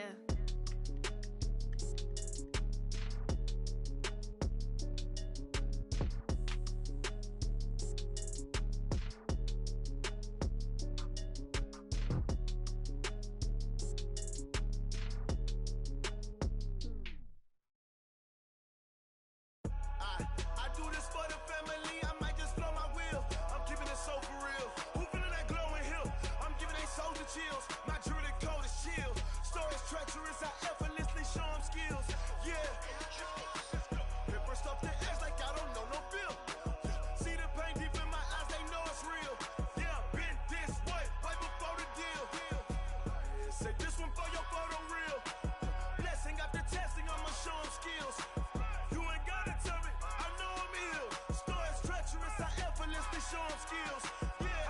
J: chills. My jewelry code is chill. Stories treacherous, I effortlessly show them skills. Yeah. Paper stuff the edge like I don't know no bill. See the pain deep in my eyes, they know it's real. Yeah, been this way, way before the deal. Say this one for your photo real. Blessing after testing, I'ma show them skills. You ain't gotta tell me, I know I'm ill. Stories treacherous, I effortlessly show them skills. Yeah,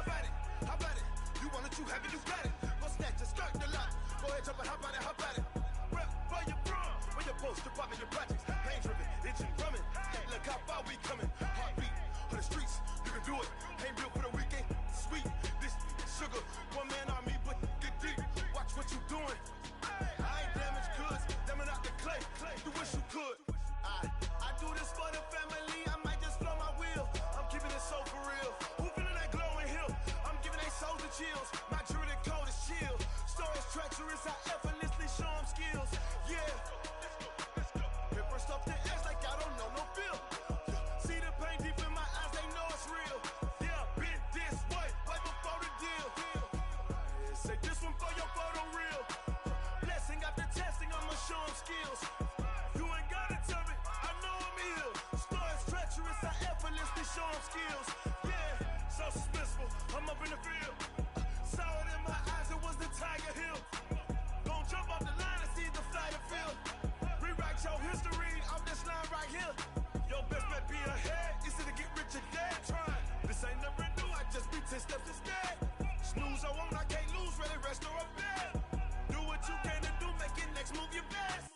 J: how about it? You want it, you have it, you got it. Go snatch it, skirt the lot. Go ahead, jump it, hop on it, hop on it. Rep where you from, where you post, department, your projects. Pain driven, itching, drumming. Hey, look how far we coming. Heartbeat on the streets, you can do it. Ain't built for the weekend, sweet. This sugar, one man army, but get deep. Watch what you doing. I ain't damaged goods, damn it out the clay. You wish you could. I do this for the family. I might just blow my wheel. I'm keeping it so for real. Who feeling that glowing hill? I'm giving they souls the chills. My jewelry code is chill. Stories treacherous, I effortlessly show them skills. Yeah. Paper stuff the edge like I don't know no bill. See the pain deep in my eyes, they know it's real. Yeah, been this way, way before the deal. Say this one for your photo real. Blessing after testing, I'ma show them skills. You ain't gotta tell me, I know I'm ill. Stories treacherous, I effortlessly show them skills. Yeah, so suspenseful, I'm up in the field. Saw it in my eyes, it was the Tiger Hill. Gon' jump off the line and see the flight of field. Rewrite your history off this line right here. Your best bet be ahead, easy to get rich or dead trying. This ain't never new, I just be 10 steps instead. Snooze I won't, I can't lose, ready, rest or a bed. Do what you can to do, make it next move your best.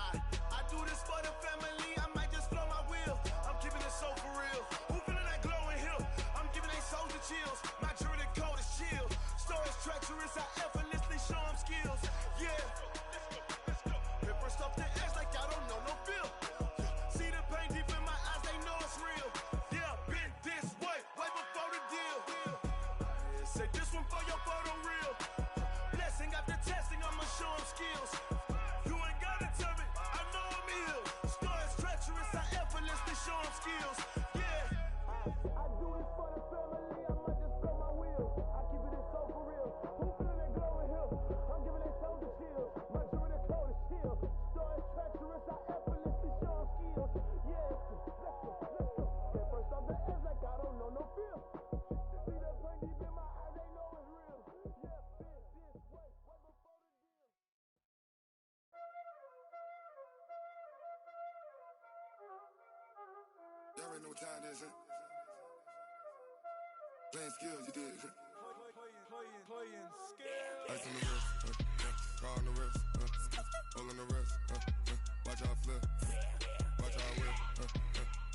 J: I do this for the family, I might just blow my wheel. I'm keeping it so for real. Who feeling that glowing hill? I'm giving they souls the chills. My jewelry code is chill. Stories treacherous, I effortlessly show them skills. Yeah. Paper stuff the edge like I don't know no bill. See the pain deep in my eyes, they know it's real. Yeah, been this way, way before the deal. Say this one for your photo real. Blessing after testing, I'ma show them skills. You ain't gotta tell me, I know I'm ill. Stories treacherous, I effortlessly show them skills. Yeah. I do this for the family, I might just blow my wheel. I keep it so for real. Who feeling that glowing hill? I'm giving they souls the chills. My jewelry code is chill. Stories treacherous, I effortlessly show them skills. Yeah. Let's go. Get first off the edge like I don't know no feel. See that pain deep in my eyes, they know it's real. Yeah, been this way, way before the deal.
F: Y'all already know what time it is, huh? Playing skills, you did.
C: Playing skills.
F: Ice on the wrist, car on the wrist, hole on the wrist, watch how I flip, watch how I whip,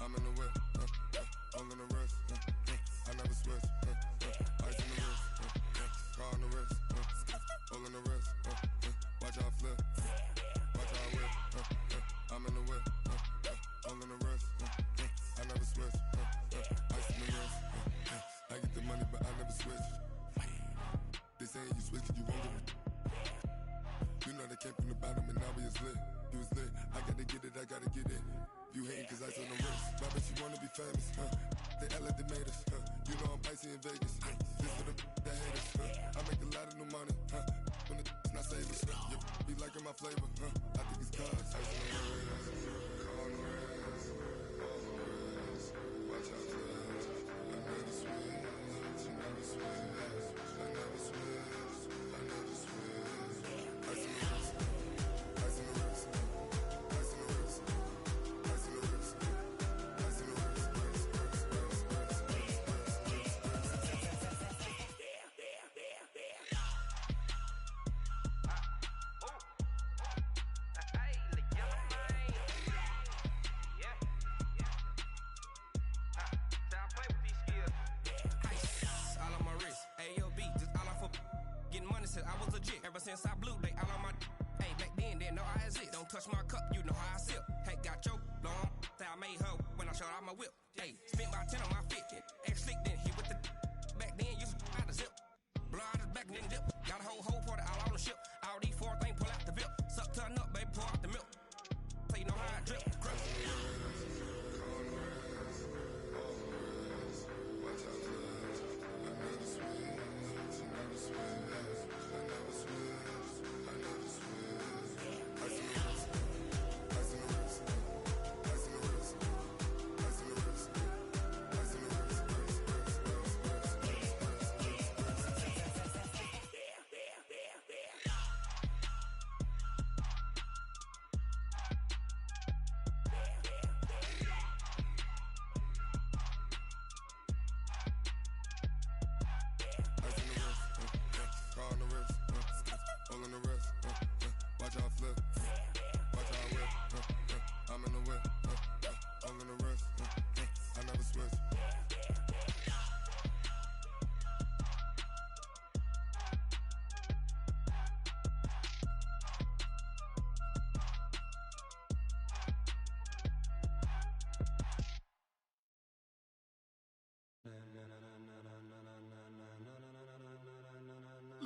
F: I'm in the whip, hole on the wrist, I never switch, ice on the wrist, car on the wrist, hole on the wrist, watch how I flip, watch how I whip, I'm in the whip, hole on the wrist, I never switch, ice on the wrist, I get the money but I never switch. They saying you switch cause you won't get it. You know they came from the bottom and now we is lit. You was lit, I gotta get it, I gotta get it. You hating cause ice on the wrist. Why bet you wanna be famous, huh? They act like they made us, huh? You know I'm icy in Vegas, This for the that hate us, I make a lot of new money, When it's not savers, You be liking my flavor, I think it's cause ice on the wrist, on the wrist, on the wrist. Watch out for this, I never switch, you never switch. I never switch, I never switch. Ice in the wrist, ice in the wrist, ice in the wrist, ice in the wrist, ice in the wrist,
K: I was legit. Ever since I blew, they all on my hey, back then, didn't know I exist. Don't touch my cup, you know how I sip. Hey, got your long, say I made her when I showed out my whip. Hey, spent about 10 on my fit. Ex-slick, then hit with the back then, used to out the zip. Blow out his back, then dip. Got a whole party all on the ship. All these 4 things, pull out the VIP. Suck, turn up, baby, pour out the milk. So you know how I drip.
F: watch out for this. I never switch, you never switch.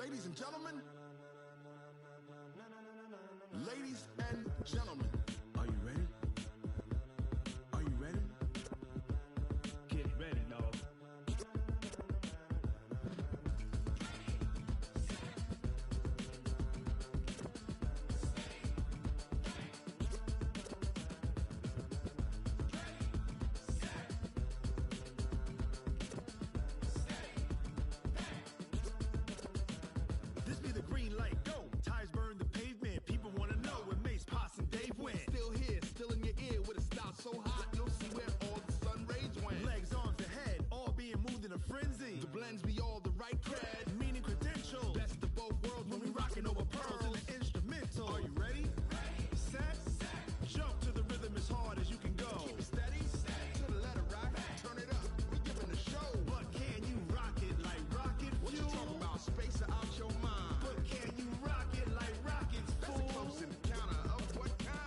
F: Ladies and gentlemen. Ladies and gentlemen. Are you ready? Are you ready?
C: Get ready, dog.
J: This be the green light, go. Tires burn the pavement. People wanna know when Mace, Potts, and Dave went. Still here, still in your ear with a style so hot, you'll see where all the sun rays went. Legs, arms, and head, all being moved in a frenzy. The blends be all the right cred, meaning credential. Best of both worlds when we rockin' over pearls in the instrumental. Are you ready? Set, jump to the rhythm as hard as you can go. Keep it steady, to the letter right. Turn it up, we giving a show. But can you rock it like rocket fuel? What you talking about? Space out your mind. But can you rock it like rockets, fool? That's a close encounter of what kind?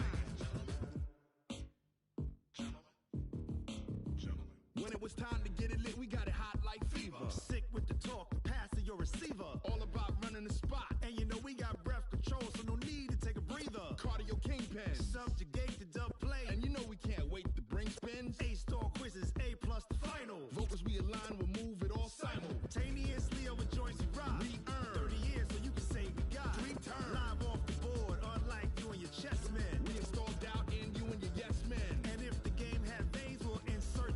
J: When it was time to get it lit, we got it hot like fever. Sick with the talk, pass to your receiver. All about running the spot. And you know we got breath control, so no need to take a breather. Cardio kingpin, subjugate the dub play. And you know we can't wait to bring spins. A-star quizzes, A+ the final. Vocals we align, we'll move it all simultaneously over joints we rock. We earn 30 years so you can say we got 3 turns. Live off the board, unlike you and your chess men. We install doubt in you and your yes men. And if the game had veins, we'll insert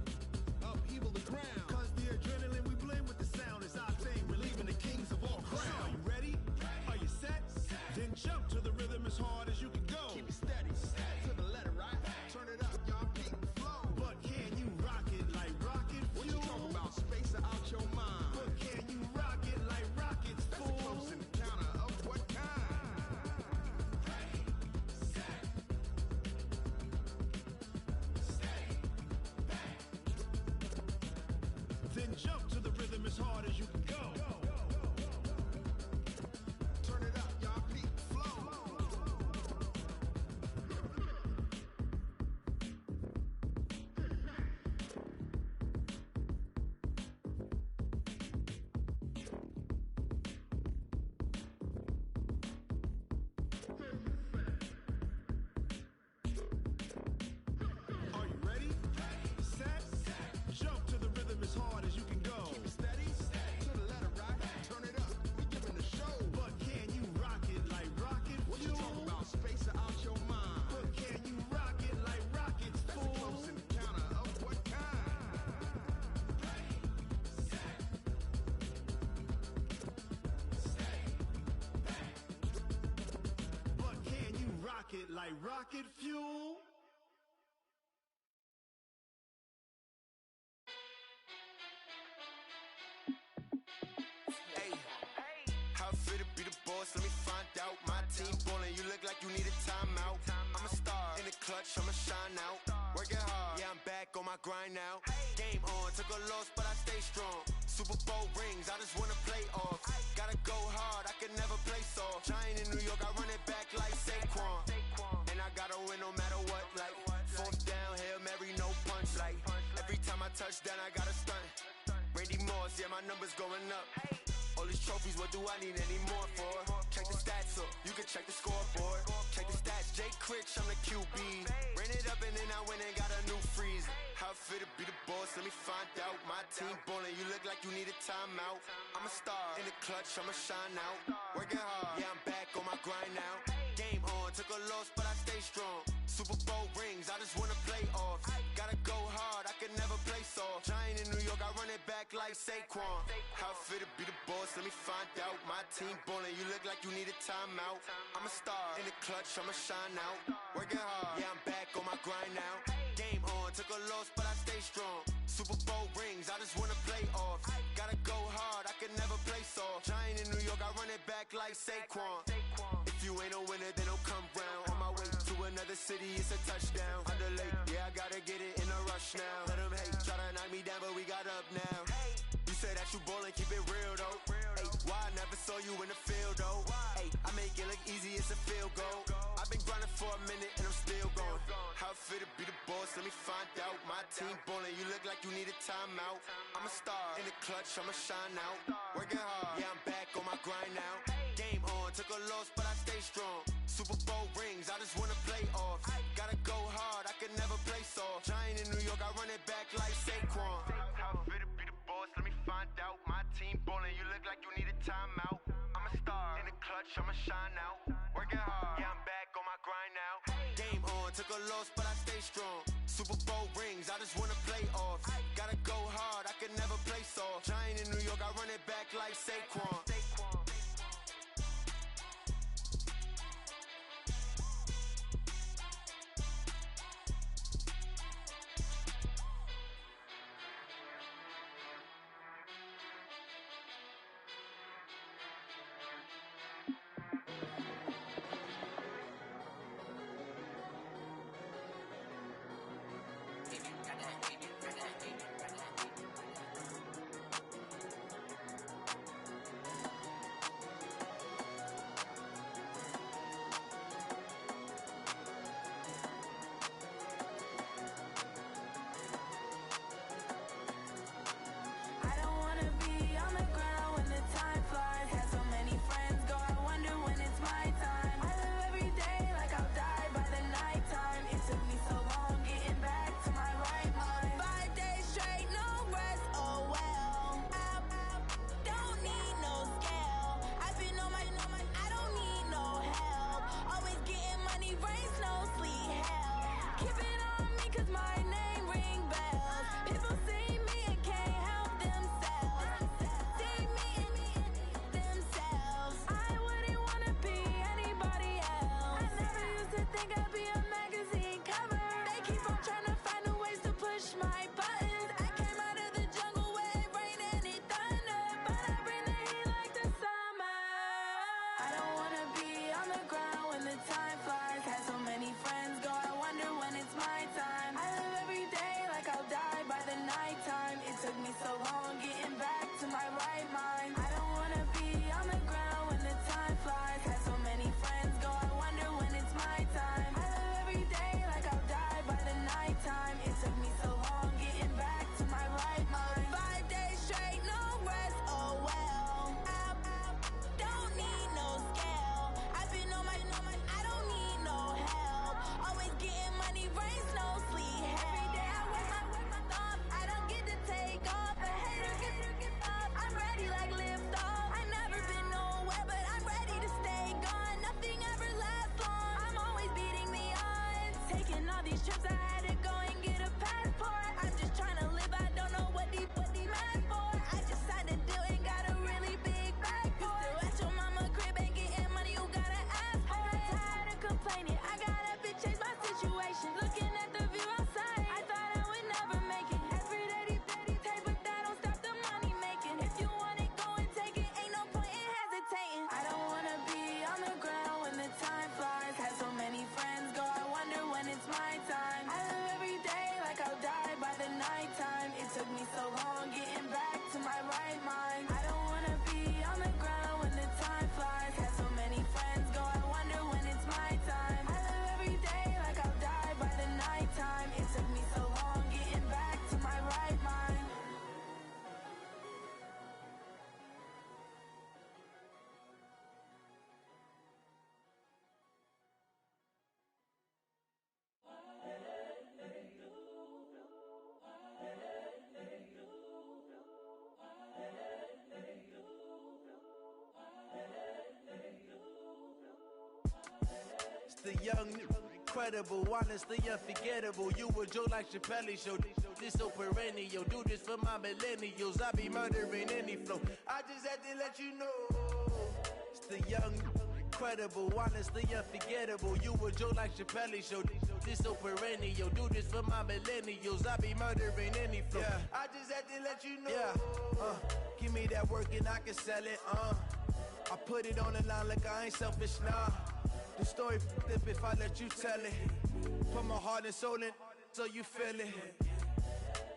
J: upheaval the ground. Cause the adrenaline we blend with the sound is our thing. Relieving the kings of all crowns. Are you ready? Are you set? Then jump to the rhythm as hard as you can go. Keep it steady, to the letter right. Turn it up, y'all peak the flow. But can you rock it like rocket fuel? What you talking about? Space out your mind. But can you rock it like rockets, fool? That's a close encounter of what kind? Then jump to the rhythm as hard as you can go. Turn it up, y'all peak the flow. Are you ready? Set, jump to the rhythm as hard as you can go. Keep it steady, to the letter right. Turn it up, we giving a show. But can you rock it like rocket fuel? What you talking about? Space out your mind. But can you rock it like rockets, fool? That's a close encounter of what kind? But can you rock it like rocket fuel?
L: Hey, how it feel to be the boss? Let me find out. My team ballin', you look like you need a timeout. I'm a star in the clutch, I'ma shine out. Working hard, yeah, I'm back on my grind now. Game on, took a loss, but I stay strong. Super Bowl rings, I just wanna play off. Gotta go hard, I can never play soft. Giant in New York, I run it back like Saquon. And I gotta win no matter what, like 4th down, Hail Mary, no punch. Like every time I touch down, I gotta stunt. Randy Moss, yeah, my numbers going up. All these trophies, what do I need any more for? Check the stats up, you can check the scoreboard. Check the stats, Jake Critch, I'm the QB. Ran it up and then I went and got a new freeze. How it feel to be the boss, let me find out. My team ballin', you look like you need a timeout. I'm a star in the clutch, I'ma shine out. Working hard, yeah, I'm back on my grind now. Game on, took a loss, but I stay strong. Super Bowl rings, I just wanna play off. Gotta go hard, I can never play soft. Giant in New York, I run it back like Saquon. How it feel to be the boss, let me find out. My team ballin', you look like you need a timeout. I'm a star in the clutch, I'ma shine out. Working hard, yeah, I'm back on my grind now. Game on, took a loss, but I stay strong. Super Bowl rings, I just wanna play off. Gotta go hard, I can never play soft. Giant in New York, I run it back like Saquon. If you ain't a winner, then don't come round. On my way to another city, it's a touchdown. Underlay, yeah, I gotta get it in a rush now. Let them hate, try to knock me down, but we got up now. You say that you ballin', keep it real though. Hey, why I never saw you in the field though? Hey, I make it look easy, it's a field goal. I've been grinding for a minute and I'm still going. How it fit to be the boss? Let me find out. My team ballin', you look like you need a timeout. I'm a star in the clutch, I'ma shine out. Working hard, yeah, I'm back on my grind now. Game on, took a loss, but I stay strong. Super Bowl rings, I just wanna play off. Gotta go hard, I can never play soft. Giant in New York, I run it back like Saquon. How fit to be the boss? Let me find out. My team ballin', you look like you need a timeout. I'm a star in the clutch, I'ma shine out. Working hard, yeah, I'm back on my grind now. Game on, took a loss, but I stay strong. Super Bowl rings, I just wanna play off. Gotta go hard, I can never play soft. Giant in New York, I run it back like Saquon.
M: The young, incredible, honestly unforgettable. You a joke like Chappelle Show. This so perennial. Do this for my millennials. I be murdering any flow. I just had to let you know. It's the young, incredible, honestly unforgettable. You a joke like Chappelle Show. This so perennial. Do this for my millennials. I be murdering any flow. Yeah. I just had to let you know. Yeah. Give me that work and I can sell it. I put it on the line like I ain't selfish, nah. The story flip if I let you tell it. Put my heart and soul in so you feel it.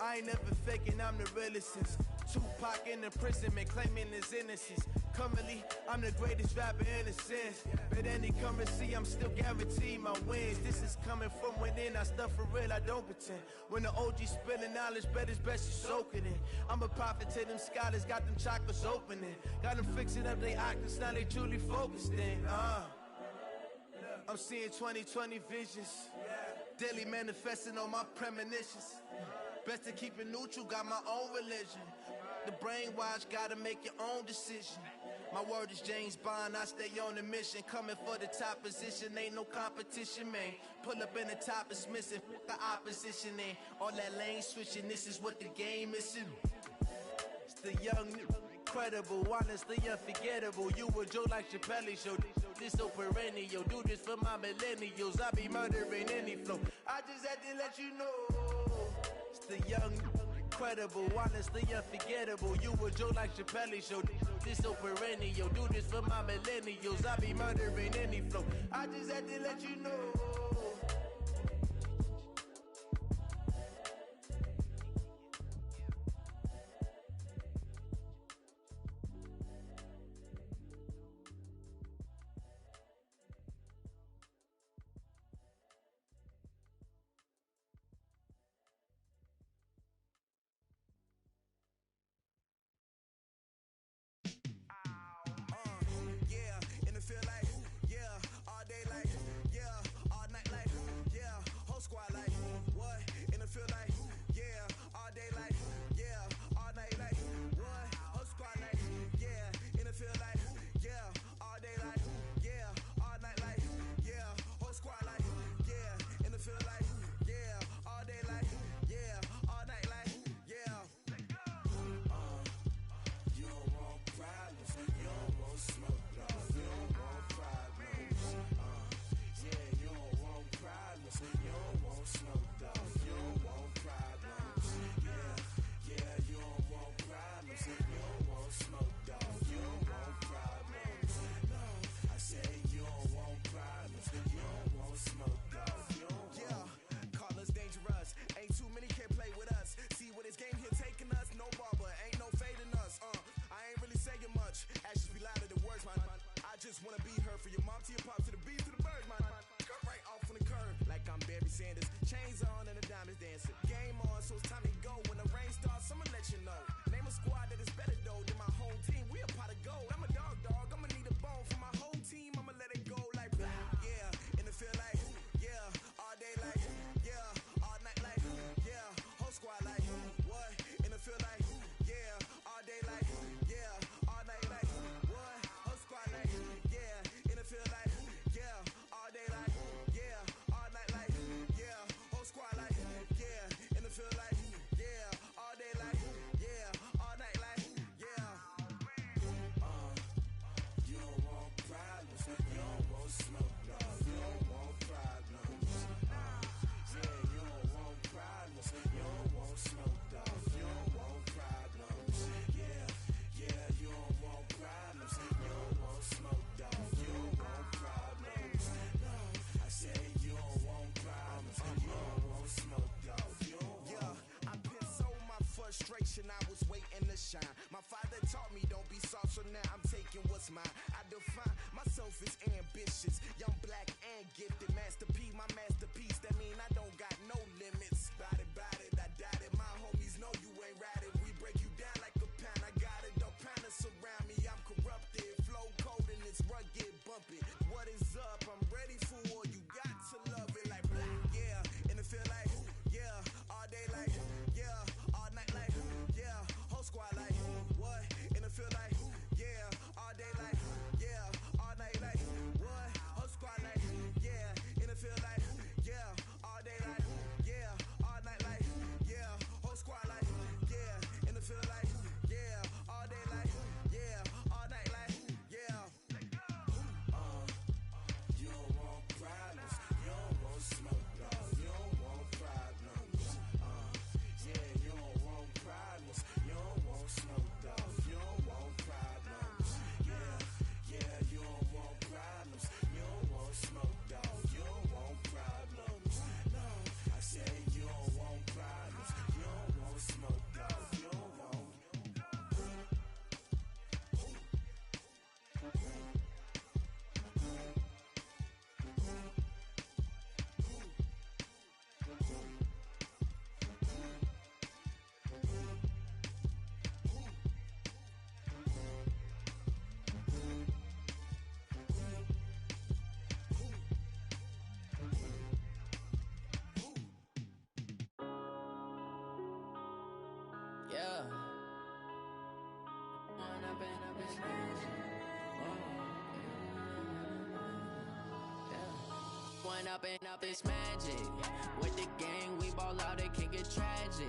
M: I ain't never faking, I'm the realest since Tupac in imprisonment claiming his innocence. commonly, I'm the greatest rapper in a sense. But any currency, I'm still guaranteed my wins. This is coming from within, I stuff for real, I don't pretend. When the OG spilling knowledge, bet it's best you soak it in. I'm a prophet to them scholars, got them chakras opening. Got them fixing up they octaves, now they truly focused in. I'm seeing 2020 visions, daily manifesting on my premonitions. Best to keep it neutral, got my own religion. The brainwash, gotta make your own decision. My word is James Bond, I stay on a mission. Coming for the top position, ain't no competition, man. Pull up in the top, it's missing, the opposition ain't. All that lane switching, this is what the game is. It's the young, incredible, honestly unforgettable. You a Joe like Chappelle show, this so perennial. Do this for my millennials, I be murdering any flow. I just had to let you know. It's the young, incredible, honestly unforgettable. You a Joe like Chappelle show, this so perennial. Do this for my millennials, I be murdering any flow. I just had to let you know.
N: I was waiting to shine. My father taught me don't be soft, so now I'm taking what's mine. I define myself as ambitious, young, black, and gifted. Master P, my masterpiece. That mean I don't got no limits. Bout it, I doubt it. My homies know you ain't ratted. We break you down like a pound. I got it, don't pound us around me. I'm corrupted, flow cold and it's rugged, bumpy. What is up? I'm ready for war. You got to love it like black, yeah. And it feel like, yeah, all day like, yeah, all night like, yeah, whole squad like, what? And it feel like, yeah, all day like, yeah, all night like, what?
O: One up and up is magic. With the gang, we ball out, it can get tragic.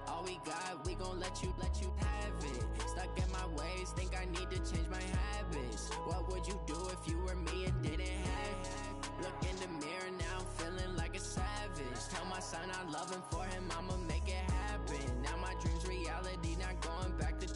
O: All we got, we gon' let you have it. Stuck in my ways, think I need to change my habits. What would you do if you were me and didn't have it? Look in the mirror now, I'm feeling like a savage. Tell my son I love him, for him I'ma make it happen. Now my dream's reality, not going back to.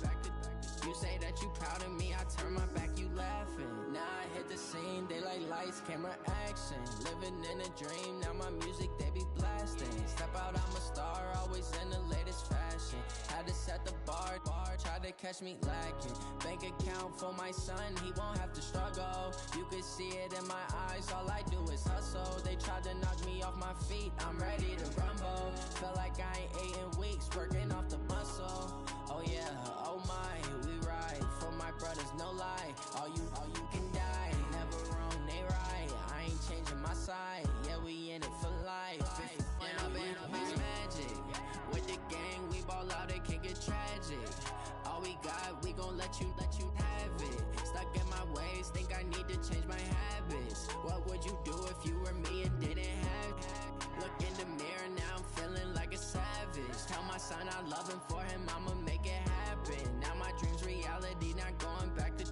O: You say that you proud of me, I turn my back, you laughing. Now I hit the scene, daylight lights, camera action. Living in a dream, now my music they be blasting. Step out, I'm a star, always in the latest fashion. Had to set the bar, try to catch me lacking. Bank account for my son, he won't have to struggle. You could see it in my eyes, all I do is hustle. They tried to knock me off my feet, I'm ready to rumble. Felt like I ain't ate in weeks, working off the muscle. Oh yeah, oh my, we ride for my brothers, no lie. All you can die, never wrong, they right. I ain't changing my side, yeah, we in it for life. If up is magic. With the gang, we ball out, it can get tragic. All we got, we gon' let you have it. Stuck in my ways, think I need to change my habits. What would you do if you were me and didn't have it? Look in the mirror, now I'm feeling like a savage. Tell my son I love him, for him I'ma make it happen. Now my dream's reality, not going back to.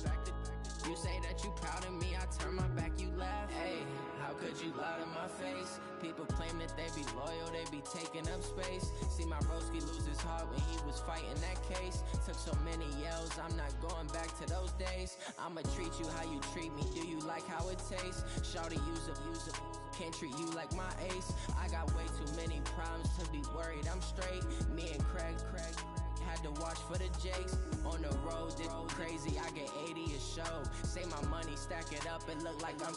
O: You say that you proud of me, I turn my back, you laugh. Hey, how could you lie to my face? People claim that they be loyal, they be taking up space. See my broski lose his heart when he was fighting that case. Took so many yells, I'm not going back to those days. I'ma treat you how you treat me, do you like how it tastes? Shawty, use up. Can't treat you like my ace. I got way too many problems to be worried, I'm straight. Me and Craig had to watch for the Jakes. On the road, this crazy, I get 80 a show. Say my money, stack it up, it look like I'm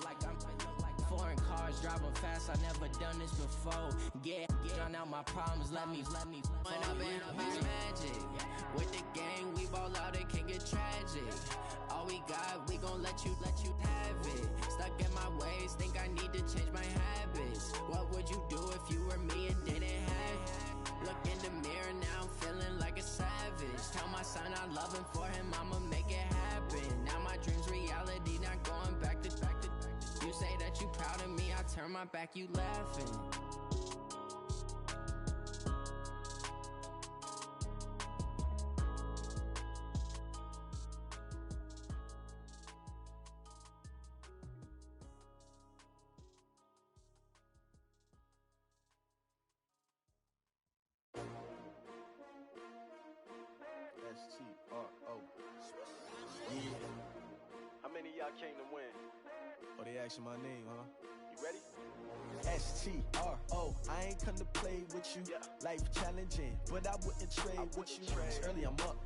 O: foreign cars, driving fast, I never done this before. Get drown out my problems, let me One up is magic. With the gang, we ball out, it can get tragic. All we got, we gon' let you have it. Stuck in my ways, think I need to change my habits. What would you do if you were me and didn't have it? Look in the mirror, now I'm feeling like a savage. Tell my son I love him, for him I'ma make it happen. Now my dream's reality, not going back to. You say that you proud of me, I turn my back, you laughing.
P: S-T-R-O. Yeah. How many of y'all came to win? Oh, they asking my name, huh? You ready? S-T-R-O. I ain't come to play with you. Life challenging, but I wouldn't trade with you. It's early, I'm up.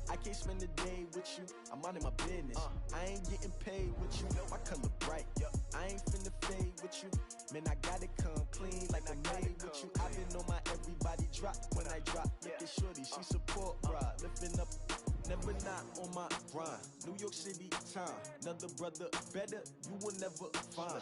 P: I can't spend the day with you. I'm minding my business. I ain't getting paid with you. My color bright. I ain't finna fade with you. Man, I gotta come clean like I'm made with you. I've been on my everybody drop when I drop. Look at shorty, she support ride. Lifting up, never not on my grind. New York City time. Another brother better, you will never find.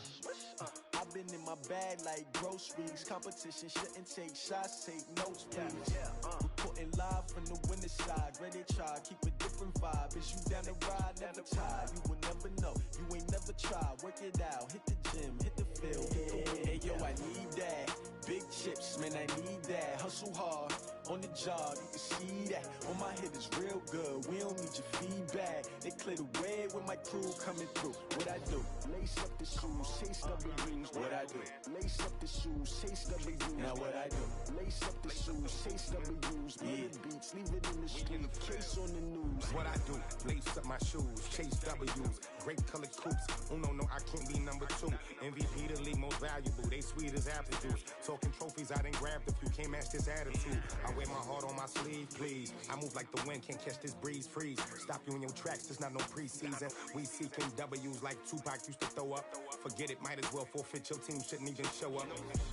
P: I've been in my bag like groceries. Competition shouldn't take shots, take notes, please. Reporting live from the winning side. Ready to try, keep a different vibe. Is you down the ride, never tired. You will never know, you ain't never tried. Work it out, hit the gym, hit the field, hit the wind. Hey yo, I need that. Big chips, man, I need that. Hustle hard, on the job, you can see that. On my head is real good, we don't need your feedback. They clear the way when my crew coming through. What I do? Lace up the shoes, chase W's. What I do? Lace up the shoes, chase W's. Now what I do? Lace up the shoes, chase W's. Murder beats, leave it in the street, case on the news.
Q: What I do? Lace up my shoes, chase W's. Great color coops. Oh no, I can't be number 2. MVP the league most valuable. They sweet as apple juice. Talking trophies, I done grabbed a few. Can't match this attitude. I wear my heart on my sleeve, please. I move like the wind, can't catch this breeze, freeze. Stop you in your tracks, there's not no preseason. We seeking W's like Tupac used to throw up. Forget it, might as well forfeit. Your team shouldn't even show up.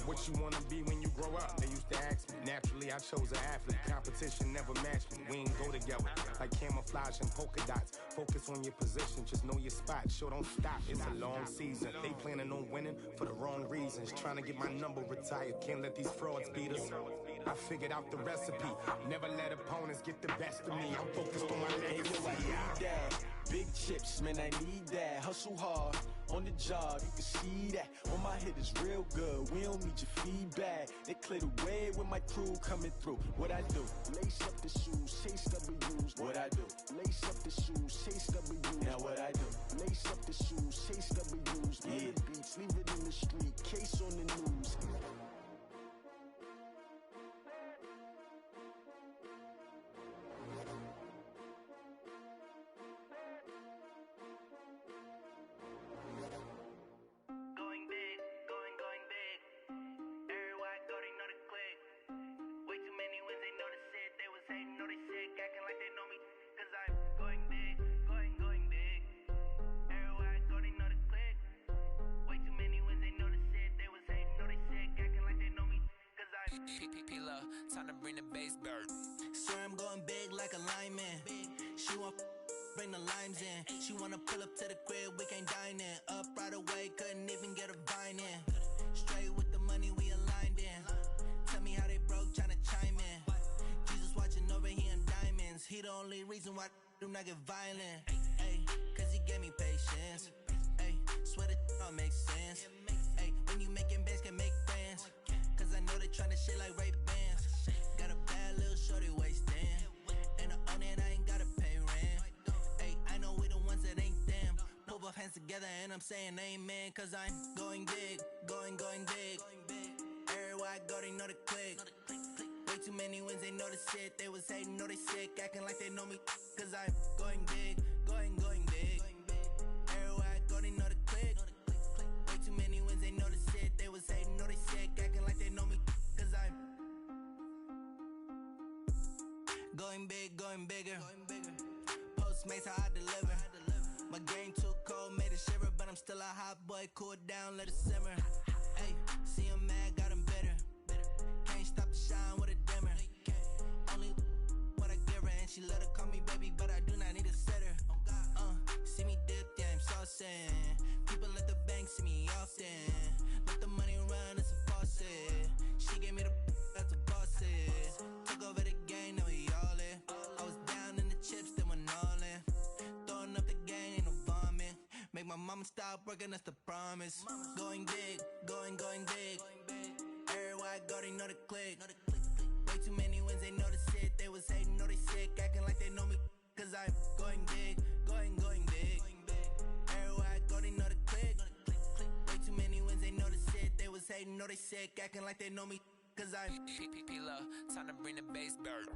Q: What you wanna be when you grow up? They used to ask me. Naturally, I chose an athlete. Competition never matched me. We ain't go together like camouflage and polka dots. Focus on your position, just know your spot. Sure, don't stop. It's a long season. They planning on winning for the wrong reasons. Trying to get my number retired. Can't let these frauds beat us. I figured out the recipe. Never let opponents get the best of me. I'm focused on my legacy.
P: Big chips, man, I need that. Hustle hard on the job, you can see that. On my head is real good, we don't need your feedback. They clear the way with my crew coming through. What I do? Lace up the shoes, chase W's. What I do? Lace up the shoes, chase W's. Now what I do? Lace up the shoes, chase W's. Yeah. The beats, leave it in the street, case on the news.
A: Time to bring the bass bird. Swear I'm going big like a lineman. She want bring the limes in. She wanna pull up to the crib, we can't dine in. Up right away, couldn't even get a vine in. Straight with the money we aligned in. Tell me how they broke, tryna chime in. Jesus watching over here in diamonds. He the only reason why I do not get violent. Ay, cause he gave me patience. Ay, swear that all makes sense. Ay, when you making bands can make friends. Cause I know they tryna shit like Ray Bans. Got a bad little shorty wasting. And I own it, I ain't gotta pay rent. Ay, I know we the ones that ain't them. Put both hands together and I'm saying amen. Cause I'm going big, going big. Everywhere I go, they know the click. Way too many wins, they know the shit. They was hating, know they sick, acting like they know me. Cause I'm going big, going big. Everywhere I go, they know the click. Way too many wins, they know the shit. They was hating, know they sick, acting like they know me. Cause I'm going big, going bigger. Postmates, how I deliver. My game too cold, made it shiver. But I'm still a hot boy, cool it down, let it simmer. Hey, see him mad, got him bitter. Can't stop the shine with a dimmer. Only what I give her, and she let her call me baby, but I do not need a sitter. See me dip, yeah, I'm saucing. People at the bank see me often. Let the money run, it's a faucet. She gave me the that's a boss it. Took over the game, now we all in. I was down in the chips, then went all in. Throwing up the game, ain't no vomit. Make my mama stop working, that's the promise. Going big, going big. Everywhere I go, they know the click. Way too many wins, they know the shit. They was hating, know they sick, acting like they know me. Cause I'm going big, going big. Everywhere I go, they know the click. Way too many wins, they know the shit. They was hating, know they sick, acting like they know me. Cause I'm P-P-P-Love, time to bring the bass bird.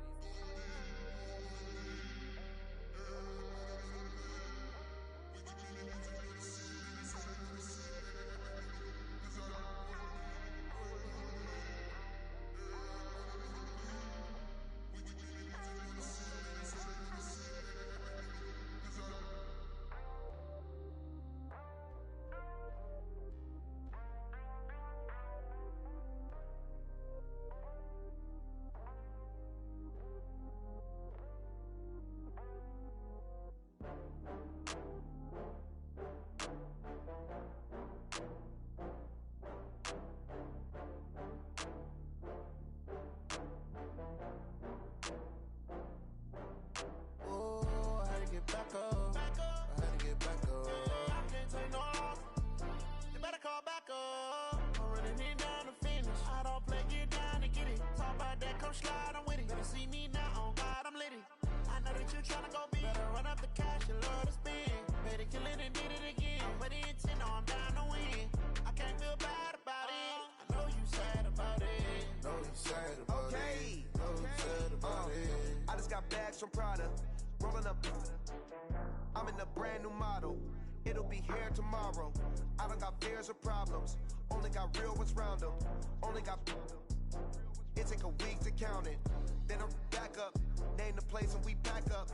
M: Back up. I had to get back up. I can't take no loss. You better call back up. I'm running it down to finish. I don't play, get down to get it. Talk about that, come slide, I'm with it. Better see me now, on God, I'm lit it. I know that you tryna go big. Better run up the cash, you love to spend. Better kill it and did it again. I'm with the intent, no, I'm down to win. I can't feel bad about it. I know you sad about it.
L: Know you sad about it. Know you sad about it. I just got bags from Prada. Rolling up, I'm in a brand new model. It'll be here tomorrow. I don't got fears or problems. Only got real ones round them. Only got. It take a week to count it. Then I'm back up. Name the place and we back up.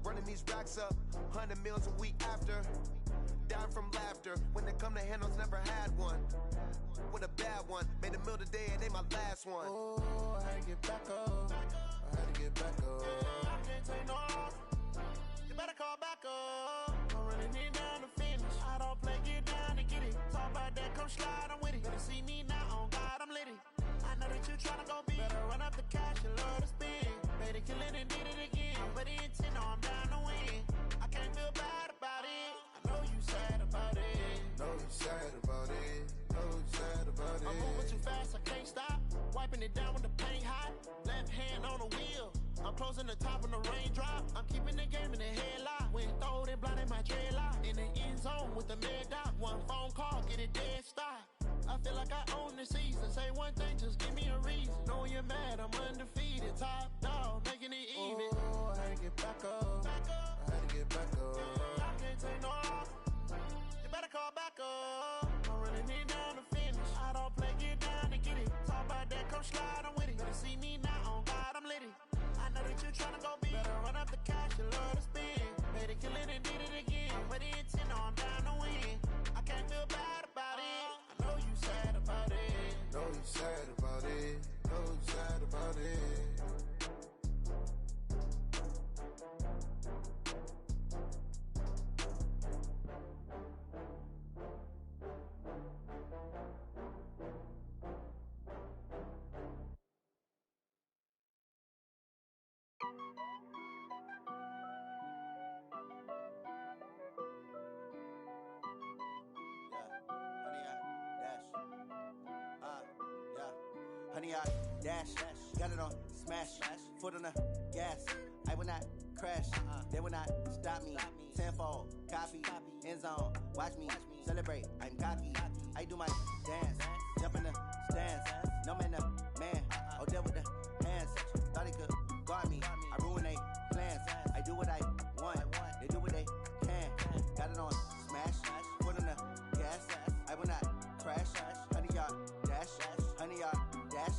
L: Running these racks up. 100 meals a week after. Down from laughter. When they come to handles, never had one. With a bad one. Made a meal today and they my last one.
M: Oh, I had to get back up. I had to get back up. I can't take no loss. You better call back up. I'm running it down to finish. I don't play, get down to get it. Talk about that, come slide, I'm with it. Better see me now, on God, I'm lit it. I know that you tryna go big. Better run up the cash, you love to spend. Better kill it and did it again. I'm with the intent, no, I'm down to win. I can't feel feel bad about it. I know you sad about it.
F: Know you sad about it. Know you sad about it.
M: I'm moving too fast, I can't stop. Wiping it down when the paint hot. Left hand on the wheel. I'm closing the top when the raindrop. I'm keeping the game in the headlock. When throwed and blinded my dreadlock. In the end zone with the mad dot. One phone call, get it dead stop. I feel like I own the season. Say one thing, just give me a reason. Knowing you're mad, I'm undefeated. Top dog, making it even.
F: Oh, I had to get back up. I had to get back up.
M: I can't take no loss. You better call back up. I'm running it down to finish. I don't play, get down to get it. Talk about that, come slide, I'm with it. Better see me now, on God, I'm litty. I know that you're trying to go big. Better run up the cash, you love to spin. Made it, kill it, and did it again. I'm with the intent, no, I'm down to win. I can't feel bad about it. I know you sad about it.
F: Know you sad about it. Know you sad about it.
M: Honey, I dash, got it on smash, foot on the gas. I will not crash, they will not stop me. Tenfold, copy, end zone, watch me celebrate. I'm cocky, I do my dance, jump in the stands. No man, the man, oh there with the hands. Thought he could guard me, I ruin they plans. I do what I want, they do what they can. Got it on smash, foot on the gas. I will not crash, honey, y'all dash, honey, y'all dash,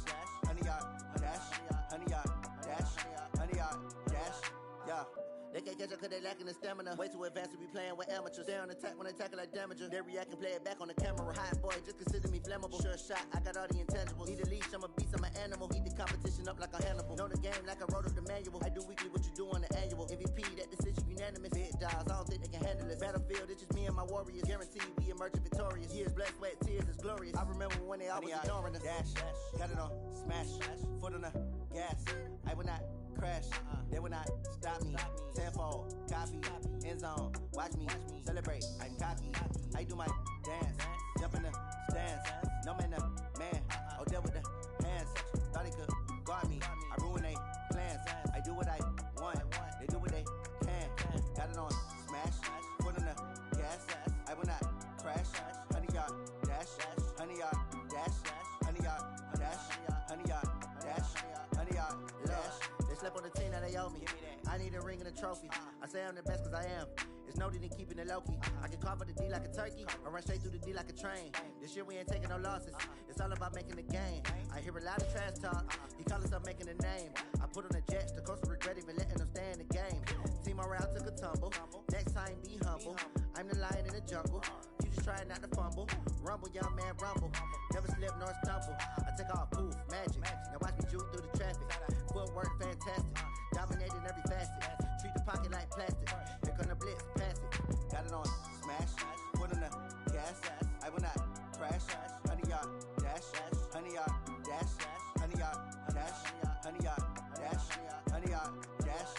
M: honey, y'all dash, honey, y'all dash, honey, y'all dash, yeah. They can't catch up cause they lacking the stamina. Way too advanced to be playing with amateurs. Stay on attack when they tackle like damager. They react and play it back on the camera. Hot boy, just consider me flammable. Sure shot, I got all the intangibles. Need a leash, I'm a beast, I'm an animal. Eat the competition up like a Hannibal. Know the game like I wrote up the manual. I do weekly what you do on the annual. MVP, that decision unanimous. Big dials, I don't think they can handle it. Battlefield, it's just me and my warriors. Guaranteed we emerge victorious. Years, blood, sweat, tears, it's glorious. I remember when they always ignoring us. Dash, got it on smash, foot on the gas. I will not crash, they will not stop me. Tenfold, copy, end zone, watch me celebrate. I'm cocky, I do my dance, jump in the stands. No man, the man, oh there with the hands. Thought he could guard me, I ruin they plans. I do what I want, they do what they can. Got it on smash, foot on the gas. I will not crash, honey, y'all dash, honey, y'all dash, honey, y'all dash, honey, y'all dash, honey, y'all dash. They slept on the team that they owe me. I need a ring and a trophy. I say I'm the best cause I am. It's no need in keeping it low-key. I can carve up the D like a turkey or run straight through the D like a train. This year we ain't taking no losses. It's all about making the game. I hear a lot of trash talk. He call himself making a name. I put on the Jets. The coach will regret even letting them stay in the game. Team morale took a tumble. Next time be humble. I'm the lion in the jungle. You just try not to fumble. Rumble, young man, rumble. Never slip nor stumble. I take off, poof, magic. Now watch me juke through the traffic. Footwork fantastic. Dominating every facet. Treat the pocket like plastic. Here come the blitz, pass it. Got it on smash. Foot on the gas. I will not crash. Honey, y'all dash. Honey, y'all dash. Honey, y'all dash. Honey, y'all dash. Honey, y'all dash.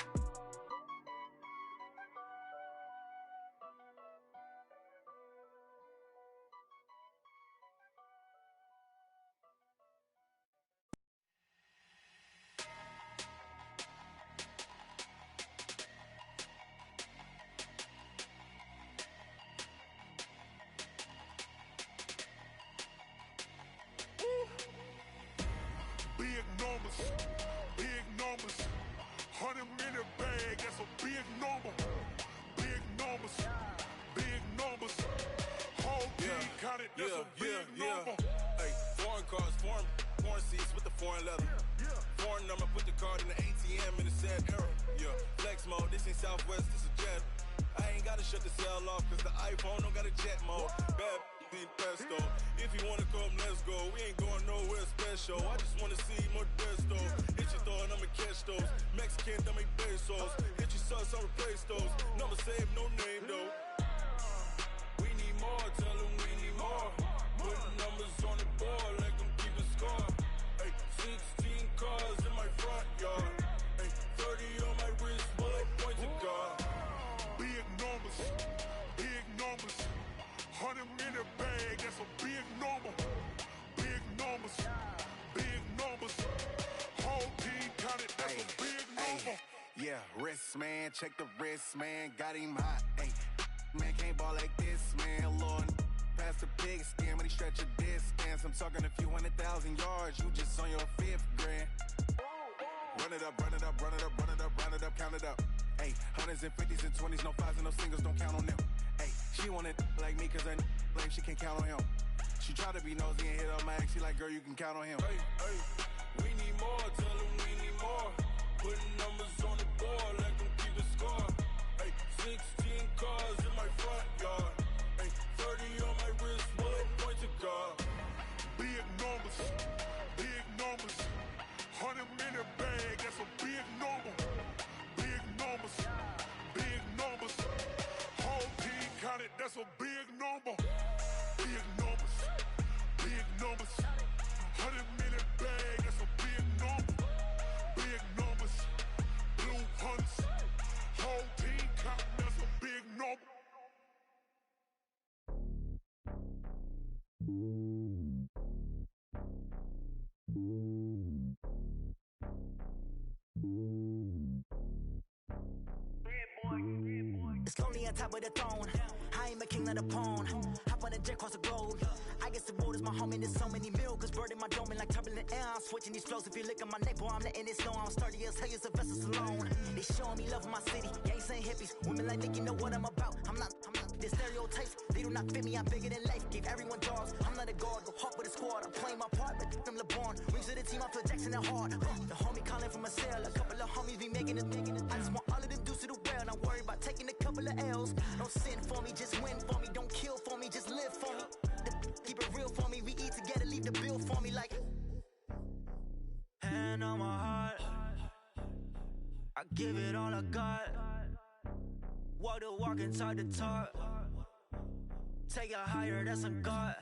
J: Big numbers, 100 minute bag, that's a big number. Big numbers, whole team counted, that's a big number.
R: Hey, foreign cars, foreign seats with the foreign leather. Foreign number, put the card in the ATM in a sad era. Yeah, flex mode, this ain't Southwest, this is Jet. I ain't gotta shut the cell off, cause the iPhone don't got a jet mode. Bad in pesto. If you wanna come, let's go. We ain't going nowhere special. I just wanna see more desto. Hit your thought, I'ma catch those. Mexican, I make pesos. Hit your sus, I'll replace those. Number save, no name though. We need more, tell them we need more. Putting numbers on the board like I'm keeping score. Hey, 16 cars in my front yard. Hey, 30 on my wrist, bullet points to God.
J: Big numbers.
L: check the wrist, man, got him hot. Ayy, man, can't ball like this, man. Lord, past the pig skin when he stretch a distance. I'm talking a few 100,000 yards, you just on your 5th grand. Run it up, run it up, run it up, run it up, run it up, count it up. Ayy, 100s and 50s and 20s, no 5s and no singles, don't count on them. Ayy, she want it like me, cause I blame she can't count on him. She try to be nosy and hit up my ex, she like, girl, you can count on him.
R: Hey, hey, we need more, tell them we need more. Putting numbers on the board, let them keep the score. Hey, 16 cars in my front yard. Hey, 30 on my wrist, one point to God.
J: Big numbers, 100-minute bag, that's a big number. Big numbers, whole team counted, that's a big number. Big numbers, 100-minute bag, that's a big number. Big numbers, blue hunts, whole team counting, that's a big number.
A: It's lonely on top of the throne. I ain't a king of the pawn. Hop on a jet across the globe. I guess the world is my home and there's so many milkers burning my dome and like turbulent air. I'm switching these flows. If you look at my neck, boy, I'm letting it snow. I'm sturdy as hell, as a vessel alone. They showing me love in my city. Gangs ain't hippies. Women like Nicky know what I'm about. I'm not the stereotypes. They do not fit me. I'm bigger than life. Gave everyone dogs. I'm not a guard. Go hawk with a squad. I'm playing my part, but them LeBron. Rings to the team. I feel Jackson and hard. The homie calling from a cell. A couple of homies be making it. I just want all of them dudes to do well. Not worry about taking a couple of L's. Don't sin for me, just win for me. Don't kill for me, just live for me. Keep it real for me. We eat together, leave the bill for me like. Hand on my heart, I give it all I got. Walk the walk and talk the talk. Take it higher, that's a God.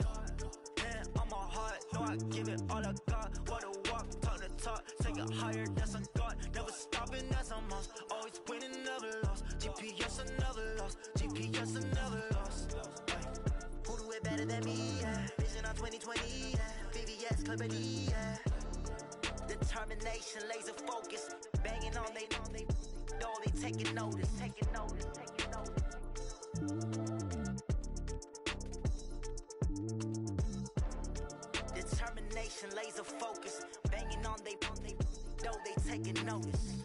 A: Hand on my heart, no, I give it all I got. Walk the walk, talk the talk. Take it higher, that's a God. Never stopping, that's a must. Always winning, never lost. GPS, I never lost. GPS, I never lost. Who do it better than me? Yeah. Vision on 2020. Yeah. VVS, Clipper D. Yeah. Determination, laser focus. Banging on they know they taking notice. Taking notice. Taking notice. Determination, laser focus. Banging on they know they taking notice.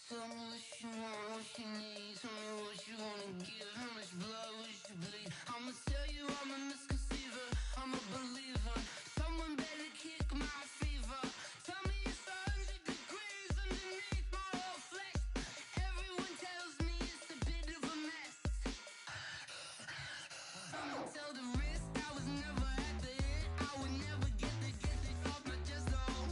S: Tell me what you want, what you need. Tell me what you wanna give. How much blood would you bleed? I'ma tell you I'm a misconceiver. I'm a believer. Someone better kick my fever. Tell me it's 100 degrees underneath my whole flesh. Everyone tells me it's a bit of a mess. I'ma tell the risk I was never at the end. I would never get the off my chest though.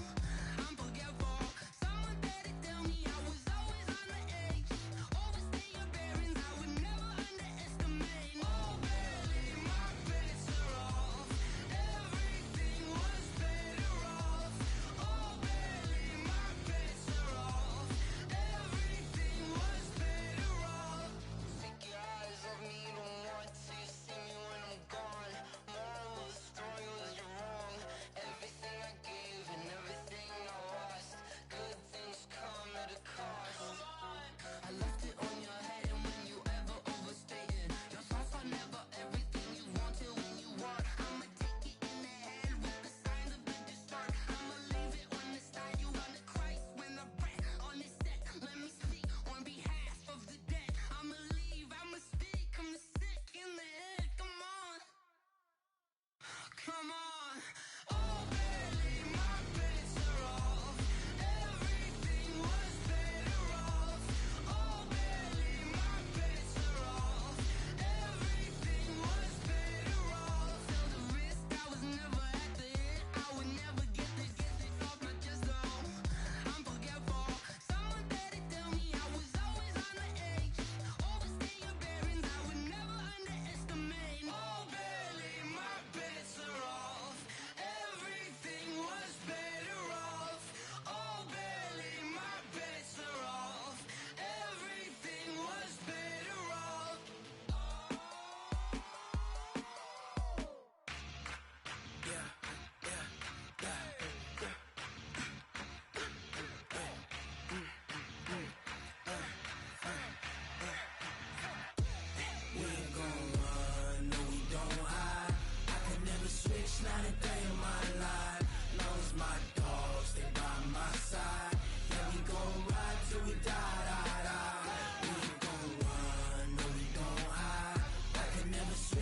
S: I'm forgetful. Someone better tell me I was always on the edge. Overstay your bearings, I would never underestimate. Oh baby, my bets are off. Everything was better off. Oh baby, my bets are off. Everything was better off. Take your eyes off me, don't want to see me when I'm gone.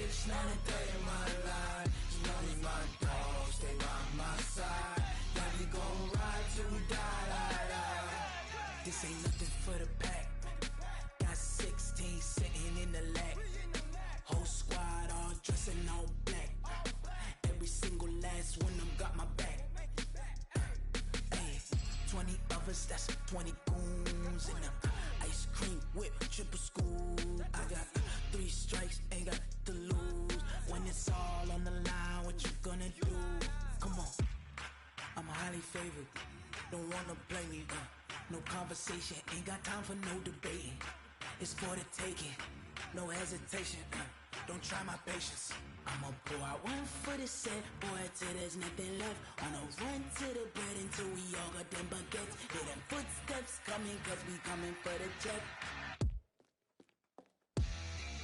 A: switch, now and day in my life. You know me, my dogs, stay by my side. Yeah, we gon' ride till we die. This ain't nothing for the pack. Got 16 sitting in the lap. Whole squad all dressing all black. Every single last one of them got my back. Hey, 20 of us, that's 20 goons in them. Ice cream whip, triple scoop. I got 3 strikes, ain't got to lose. When it's all on the line, what you gonna do? Come on, I'm highly favored. Don't wanna play me, no conversation, ain't got time for no debating. It's for the taking, no hesitation. Don't try my patience. I'ma pour out one for the set, boy, till there's nothing left. On a run to the bread until we all got them baguettes. Hear them footsteps coming, cause we coming for the check.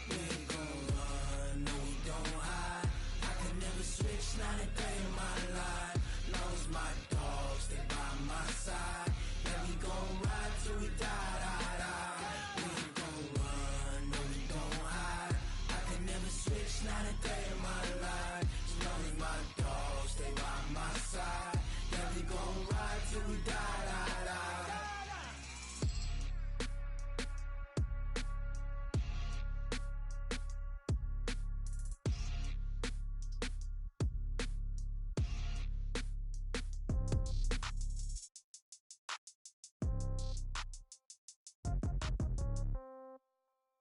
A: We ain't gon' run, no we don't hide. I can never switch, not a day in my life. Long as my dogs stay by my side. Yeah, we gon' ride till we die. We ain't gon' run, no we don't hide. I can never switch, not a day in my life. As long as my dogs stay by my side. Yeah, we gon' ride till we die.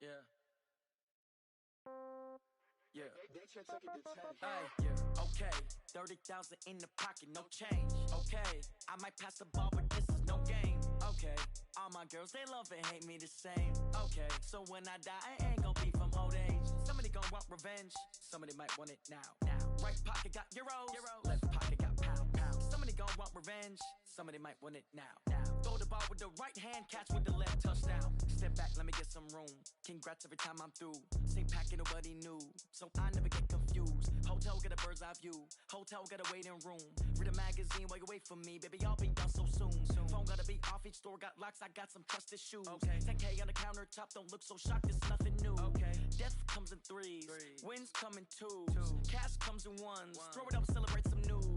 T: Yeah. Yeah. Hey, yeah. Okay. 30,000 in the pocket, no change. Okay. I might pass the ball, but this is no game. Okay. All my girls, they love and hate me the same. Okay. So when I die, I ain't gon' be from old age. Somebody gon' want revenge. Somebody might want it now. Right pocket got euros. Left pocket got pounds. Somebody gon' want revenge. Somebody might want it now. Throw the ball with the right hand, catch with the left, touchdown. Step back, let me get some room. Congrats every time I'm through. Same packet, nobody knew. So I never get confused. Hotel get a bird's eye view. Hotel get a waiting room. Read a magazine while you wait for me. Baby, I'll be done so soon. Phone gotta be off, each store got locks. I got some trusted shoes. 10K on the countertop, don't look so shocked, it's nothing new. Death comes in threes. Wins come in twos. Cash comes in ones. Throw it up, celebrate some news.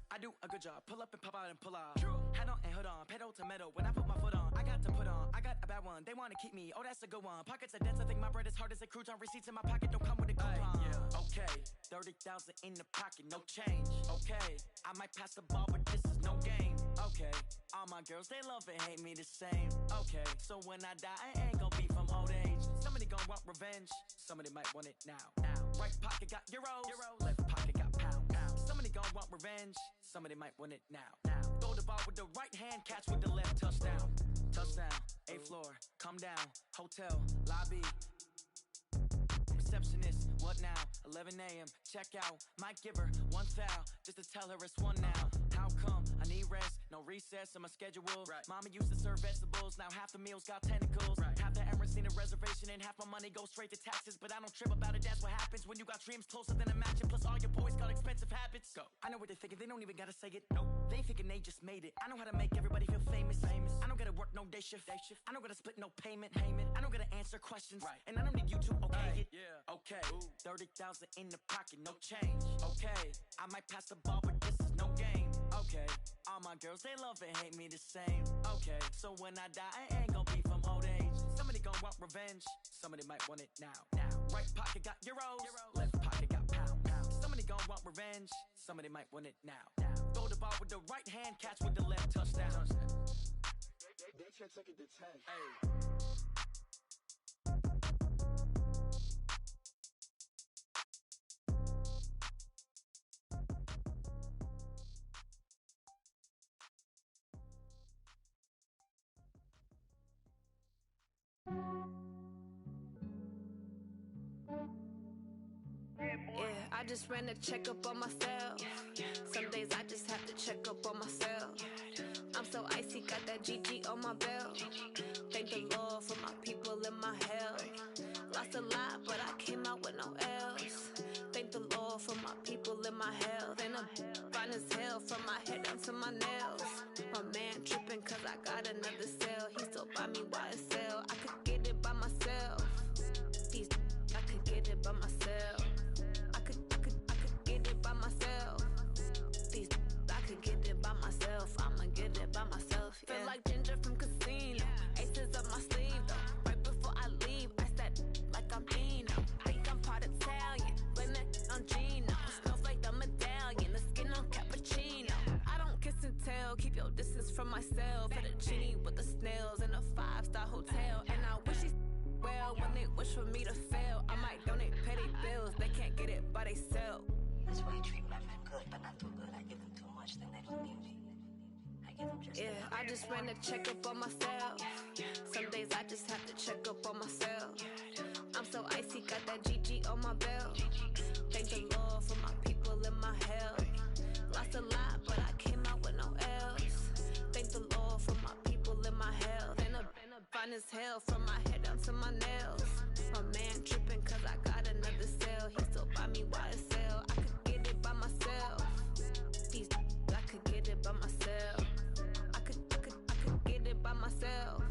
T: I do a good job, pull up and pop out and pull out. Hat on and hood on, pedal to metal. When I put my foot on, I got to put on. I got a bad one, they wanna keep me. Oh, that's a good one. Pockets are dense, I think my bread is hard as a crouton. Receipts in my pocket don't come with a coupon. Okay, 30,000 in the pocket, no change. Okay, I might pass the ball, but this is no game. Okay, all my girls, they love and hate me the same. Okay, so when I die, I ain't gon' be from old age. Somebody gon' want revenge. Somebody might want it now. Right pocket got euros. Left pocket got pounds. Somebody gon' want revenge. Somebody might want it now. Throw the ball with the right hand, catch with the left, touchdown. Touchdown, 8th floor, come down, hotel, lobby. Receptionist, what now? 11 a.m., check out. Might give her one foul, just to tell her it's one now. How come? I need rest, no recess in my schedule. Mama used to serve vegetables, now half the meals got tentacles. Half the Emirates need a reservation and half my money goes straight to taxes. But I don't trip about it, that's what happens when you got dreams closer than a mansion. Plus all your boys got expensive habits. Go. I know what they're thinking, they don't even gotta say it. Nope. They thinking they just made it. I know how to make everybody feel famous. I don't gotta work no day shift. I don't gotta split no payment. I don't gotta answer questions. And I don't need you to okay it. Okay, 30,000 in the pocket, no change. Okay, I might pass the ball, but this is no game. Okay, all my girls, they love and hate me the same. Okay, so when I die, I ain't gon' be from old age. Somebody gon' want revenge. Somebody might want it now. Right pocket got euros. Left pocket got pounds. Somebody gon' want revenge. Somebody might want it now. Throw the ball with the right hand, catch with the left, touchdown.
P: They can't take it to 10.
T: Hey.
H: Yeah, I just ran a checkup on myself. Some days I just have to check up on myself. I'm so icy, got that GG on my belt. Thank the Lord for my people and my health. Lost a lot, but I came out with no L's. Thank the Lord for my people and my health. And I'm fine as hell from my head down to my nails. My man tripping cause I got another cell. He still buy me YSL. I could get it by myself. I could get it by myself. myself at a genie with the snails in a 5-star hotel. And I wish these well when they wish for me to fail. I might donate petty bills, they can't get it by themselves.
I: That's why you treat my friend good, but not too good. I give them too much, then they don't need me. I give them just enough.
H: I just ran a checkup on myself. Some days I just have to check up on myself. I'm so icy, got that GG on my belt. Thank the Lord for my people in my health. Lost a lot, but I came out with no else. Thank the Lord for my people in my health. And I'm fine as hell from my head down to my nails. My man tripping cause I got another cell. He still buy me YSL. I could get it by myself. These I could get it by myself. I could get it by myself.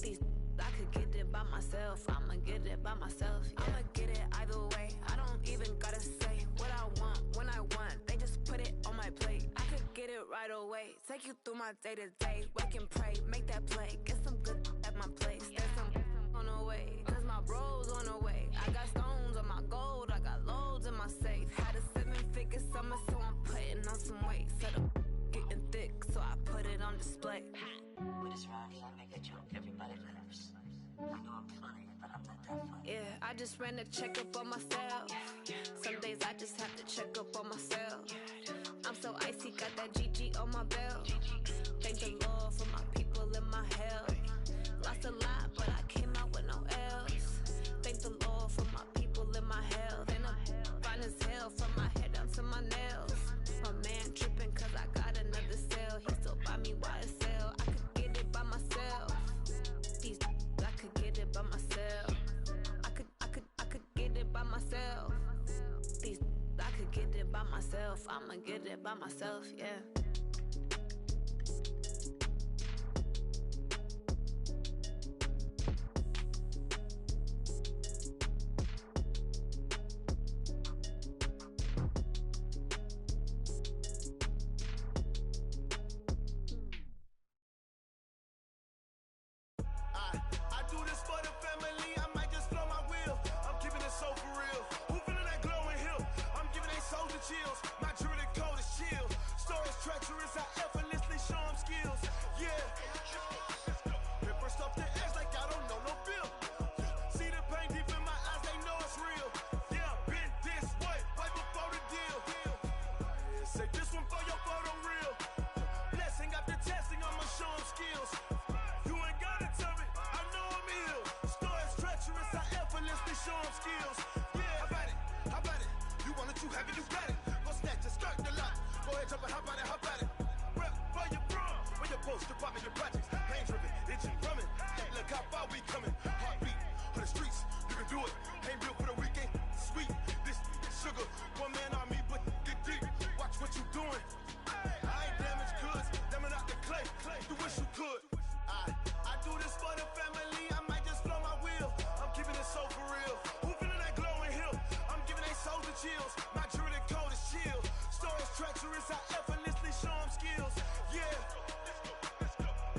H: These I could get it by myself. I'ma get it by myself. Yeah. I'ma get it either way. I don't even gotta say what I want when I want. They just put it on my plate. I could get it right away. Take you through my day to day. Wake and pray, make that play. Get some good at my place. There's some on the way, cause my bros on the way. I got stones on my gold. I got loads in my safe. Had a 7-figure summer, so I'm putting on some weight. Set up getting thick, so I put it on display.
I: With this round here, I make a joke everybody laughs. I know I'm funny, but I'm not that funny.
H: Yeah, I just ran a checkup on myself. Some days I just have to check up on myself. I'm so icy, got that GG on my belt. Thank the Lord for my people in my health. Lost a lot, but I came out with no else. Thank the Lord for my people in my health. And I'm fine as hell from my head down to my nails. My man tripping cause I got another cell. He still buy me YSL. I could get it by myself. These I could get it by myself. I could get it by myself. These I could get it by myself. I'ma get it by myself, yeah.
J: I do this for the family, I might just blow my wheel. I'm keeping it so for real. Who feeling that glowing hill? I'm giving they soldier chills. My jewelry code is chill. Stories treacherous, I effortlessly show them skills. Yeah. Paper stuff the edge like I don't know no bill. See the pain deep in my eyes, they know it's real. Yeah, been this way, way before the deal. Say this one for your photo reel. Blessing after testing, I'ma show them skills. You ain't gotta tell me, I know I'm ill. Stories treacherous, I effortlessly show them skills. Yeah, how about it? How about it? You want it, you have it, you got it. Go snatch it, skirt the lot. Go ahead, jump it, how about it? How about it? Rep where you from? Where you post, department, your projects. Pain driven, itching, drumming. Hey, look how far we coming. Heartbeat on the streets, you can do it. Ain't built for the weekend. Sweet, this sugar. One man army, but get deep. Watch what you doing. I ain't damaged goods, damn out the clay. You wish you could. I do this for the family, I might just blow my wheel. I'm keeping it so for real. Who feeling that glowing hill? I'm giving they soldier chills. My jewelry code is chill. Stories treacherous, I effortlessly show them skills. Yeah.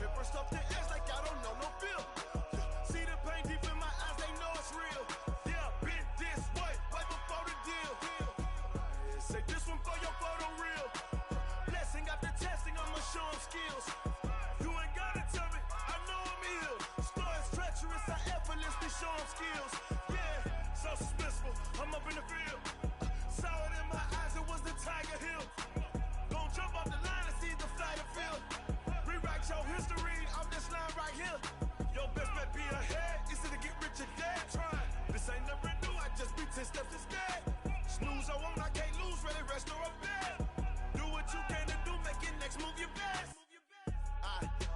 J: Paper stuff the edge like I don't know no bill. See the pain deep in my eyes, they know it's real. Yeah, been this way, way before the deal. Say this one for your photo reel. Blessing after testing, I'ma show them skills. You ain't gotta tell me, I know I'm ill. Stories treacherous, I effortlessly show them skills. Yeah, so suspenseful, I'm up in the field. Saw it in my eyes, it was the Tiger Hill. Gon' jump off the line and see the flight of field. Rewrite your history off this line right here. Your best bet be ahead, easy to get rich or dead trying. This ain't never new, I just be 10 steps instead. Snooze I won't, I can't lose, ready, rest or a bed. Do what you can to do, make your next move your best.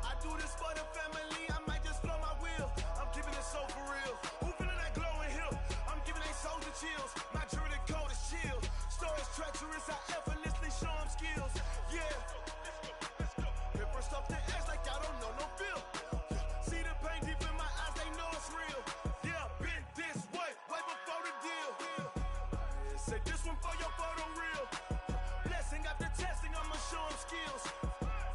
J: I do this for the family, I might just blow my wheel. I'm keeping it so for real. Who feeling that glowing hill? I'm giving they soldier chills. My jewelry code is chill. Stories treacherous, I effortlessly show them skills. Yeah. Paper stuff the edge like I don't know no bill. See the pain deep in my eyes, they know it's real. Yeah, been this way, way before the deal. Say this one for your photo reel. Blessing after testing, I'ma show them skills.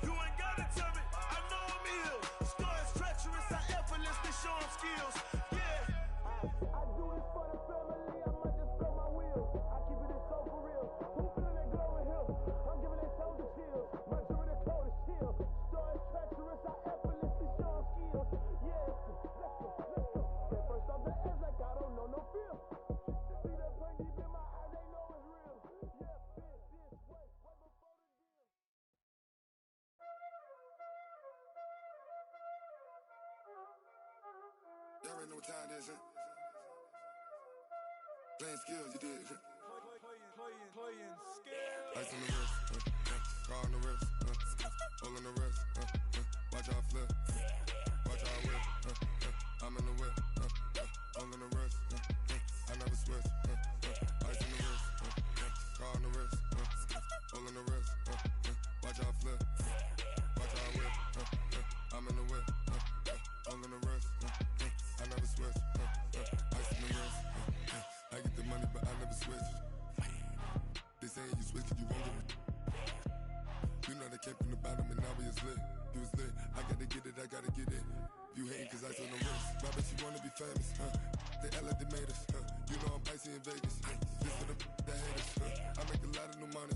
J: You ain't gotta tell me, I know I'm ill. Stories treacherous, I effortlessly show them skills. Yeah. I do this for the family, I might just blow my wheel. I keep it so for real. Who feeling that glowing hill? I'm giving they soldier chills. My jewelry code is chill. Stories
F: already know what time it is, huh? Playing skills, you did.
J: Playing skills.
F: Ice on the wrist, car on the wrist, all on the wrist, watch how I flip, watch how I whip, I'm in the whip, all on the wrist, I never switch, ice on the wrist, car on the wrist, all on the wrist, watch how I flip, watch how I whip, I'm in the whip, all on the wrist, I never switch, ice on the wrist, I get the money but I never switch. They saying you switch it, you won't get it. You know they came from the bottom and now we is lit. You was lit, I gotta get it, I gotta get it. You hating cause ice on the wrist. My bitch, you wanna be famous, They act like they made us, You know I'm icy in Vegas, This for the that hate us, I make a lot of new money,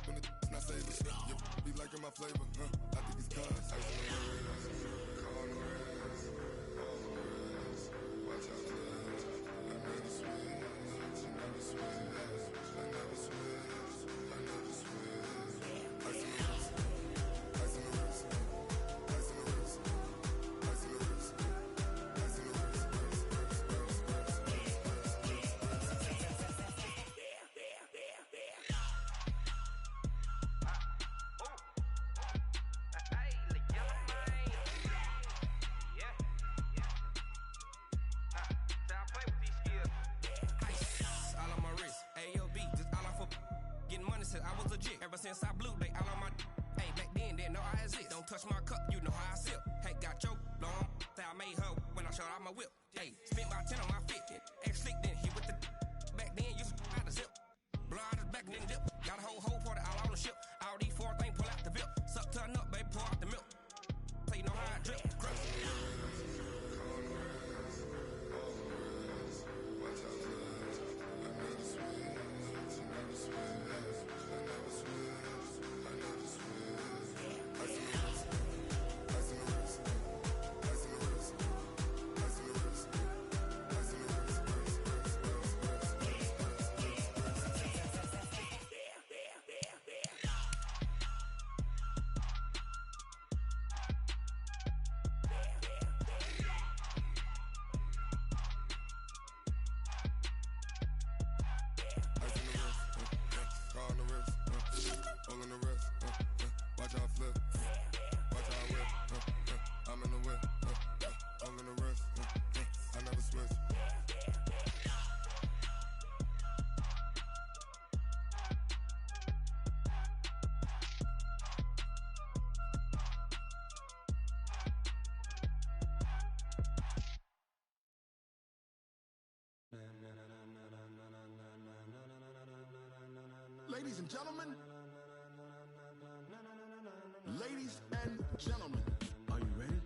F: When it's not savers, you be liking my flavor, I think it's cause ice on the wrist, car on the wrist, all on the wrist. Watch out, cuz I never switch, you never switch. I never switch, I never switch. Ice on the wrist, ice on the wrist, ice on the wrist, ice on the wrist, ice on the wrist,
K: I was legit ever since I blew they all on my hey back then didn't know I exist. Don't touch my cup, you know how I sip. Hey, got choked, long that I made her when I showed out my whip. Hey, spent about 10 on my fit. Ex slick then he with the back then used to out the zip. Blow out his back and then dip. Got a whole party all on the ship. All these 4 things pull out the VIP. Suck turn up, baby, pour out the milk. So you know how I drip. Crush.
N: Ladies and gentlemen, ladies and gentlemen, are you ready?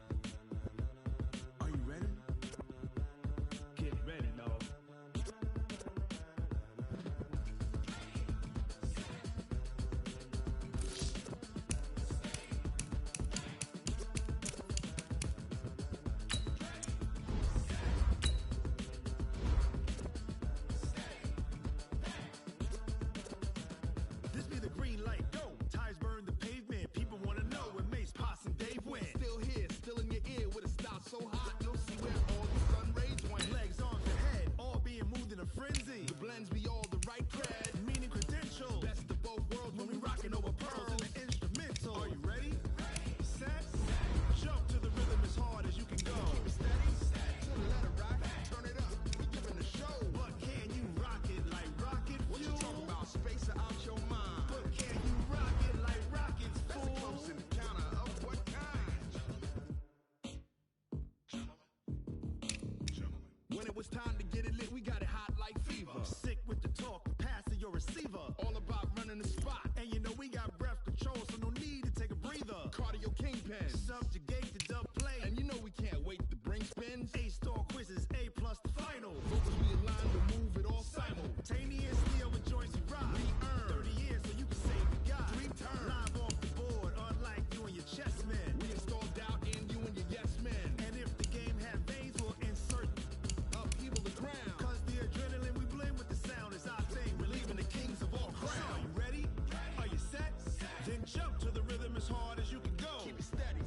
N: Are you ready?
C: Get ready, dog.
J: This be the green light, go. Tires burn the pavement. People wanna know when Mace, Pops, and Dave went.
N: Still here, still in your ear with a style so hot, you'll see where all the sun rays went.
J: Legs, arms, and head, all being moved in a frenzy.
N: The blends be all the right cred,
J: meaning credentials.
N: best of both worlds when we rockin' over pearls.
J: And the instrumental. Are you ready? Set. Jump to the rhythm as hard as you can go.
N: Keep it steady, to the letter rock, turn it up, we giving the show.
J: But can you rock it like rocket
N: What you
J: fuel?
N: talking about, spacer out your mind?
J: But can you rock it like rockets,
N: That's a
J: fool?
N: close encounter of what kind? When it was time to get it lit, we got it hot like fever.
J: Sick with the talk, passing your receiver.
N: All about running the spot.
J: And you know we got breath control, so no need to take a breather.
N: Cardio kingpin.
J: Subjugate the dub play.
N: And you know we can't wait to bring spins.
J: A-star quizzes, A+ the final.
N: Focus, we align to move it all
J: Simultaneously over joints we ride.
N: We earn
J: 30 years so you can say we got
N: 3 turns.
J: live off the board, unlike you and your chess men.
N: We install doubt in you and your yes men.
J: And if the game had veins, we'll insert
N: Upheaval the crown.
J: Cause the adrenaline we blend with the sound is our thing. Relieving the kings of all
N: Crown.
J: crown. Are you ready? Are you set? Then jump to the rhythm as hard as you can go.
N: Keep it steady,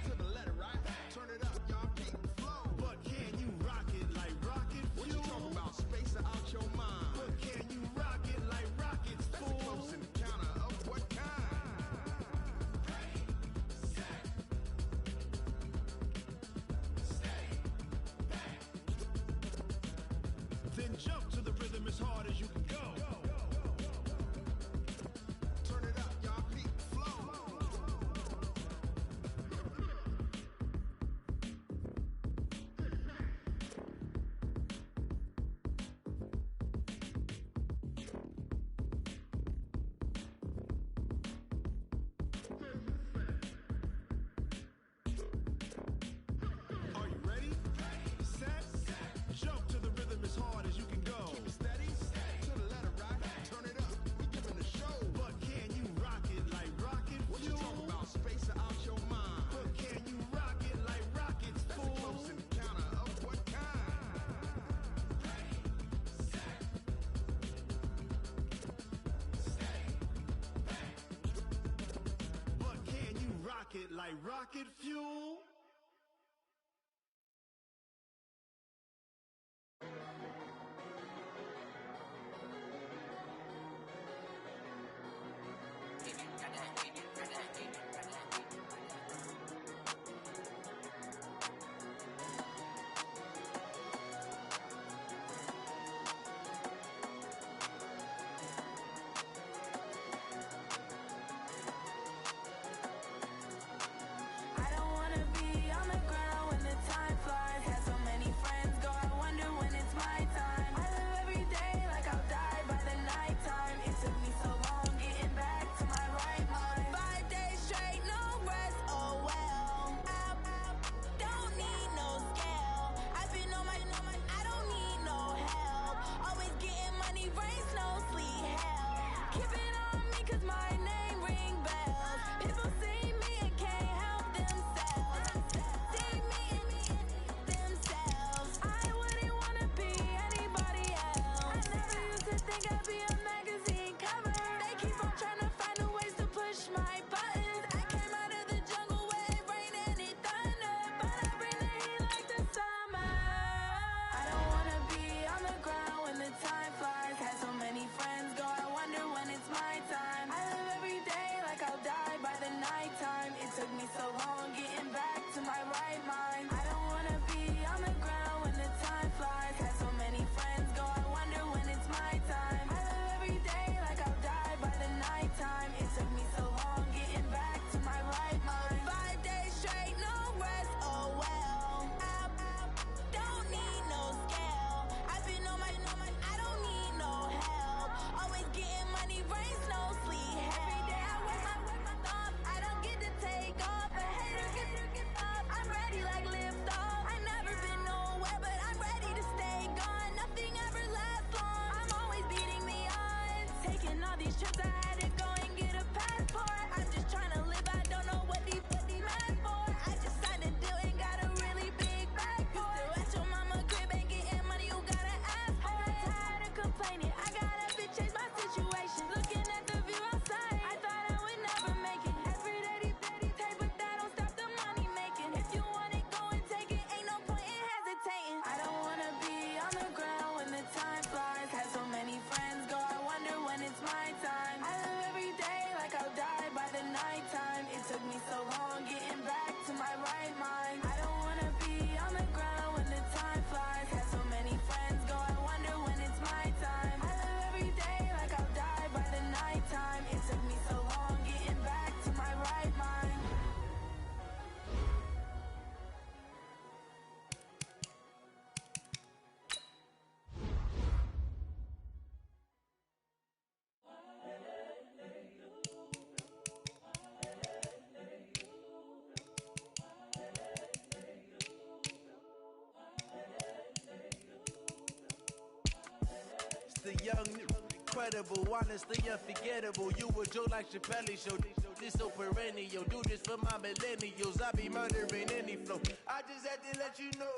N: to the letter right. Turn it up, y'all keep the flow.
J: But can you rock it like rocket fuel.
H: I don't wanna be on the ground when the time flies. Had so many friends go, I wonder when it's my time. I live every day like I'll die by the nighttime. It took me so long getting back to my right mind. 5 days straight, no rest, oh well. Don't need no scale. I've been on my, I don't need no help. Always getting money, rain, snow, sleet, hell. Keep it on me 'cause my name ring bells. People see me and can't help themselves. See me and themselves. I wouldn't wanna be anybody else. I never used to think I'd be a magazine cover. They keep on trying to find new ways to push my buttons. I came out of the jungle where it rained and it thundered, but I bring the heat like the summer. I don't wanna be on the ground when the time flies. Had so many friends go, I wonder when it's my time. I live every day like I'll die by the nighttime. It took me so long getting back to my right mind. I don't wanna be on the ground when the time flies. Had so many friends go, I wonder when it's my time. I live every day like I'll die by the nighttime. It took me so long getting back to my right mind. 5 days straight, no rest, oh well. Don't need no scale. I've been on my, I don't need no help. Always getting money, rain, snow, sleet, hell. Every day I work my thumb. I don't get to take off. A hater get up. I'm ready like lift off. I never been nowhere, but I'm ready to stay gone. Nothing ever lasts long. I'm always beating the odds. Taking all these trips, I had to go and get a passport. I'm just trying to live. I don't know what these mad for. I just signed a deal and got a really big bag for it. Still at your mama crib and getting money, you gotta ask for it. I got tired of complaining. I gotta change my situation. Looking at the view outside, I thought I would never make it. Every day they take, but that don't stop the money making. If you want it, go and take it. Ain't no point in hesitating. I don't wanna be on the ground when the time flies. Had so many friends go, I wonder when it's my time. I live every day like I'll die by the nighttime. It took me so long getting back to my right mind. I don't wanna be on the ground when the time flies. Had so many friends go, I wonder when it's my time. I live every day like I'll die by the nighttime. It took me so long getting back to my right mind.
M: It's the young, incredible, honestly unforgettable. You a Joe like Chappelle show. This so perennial. Do this for my millennials. I be murdering any flow. I just had to let you know.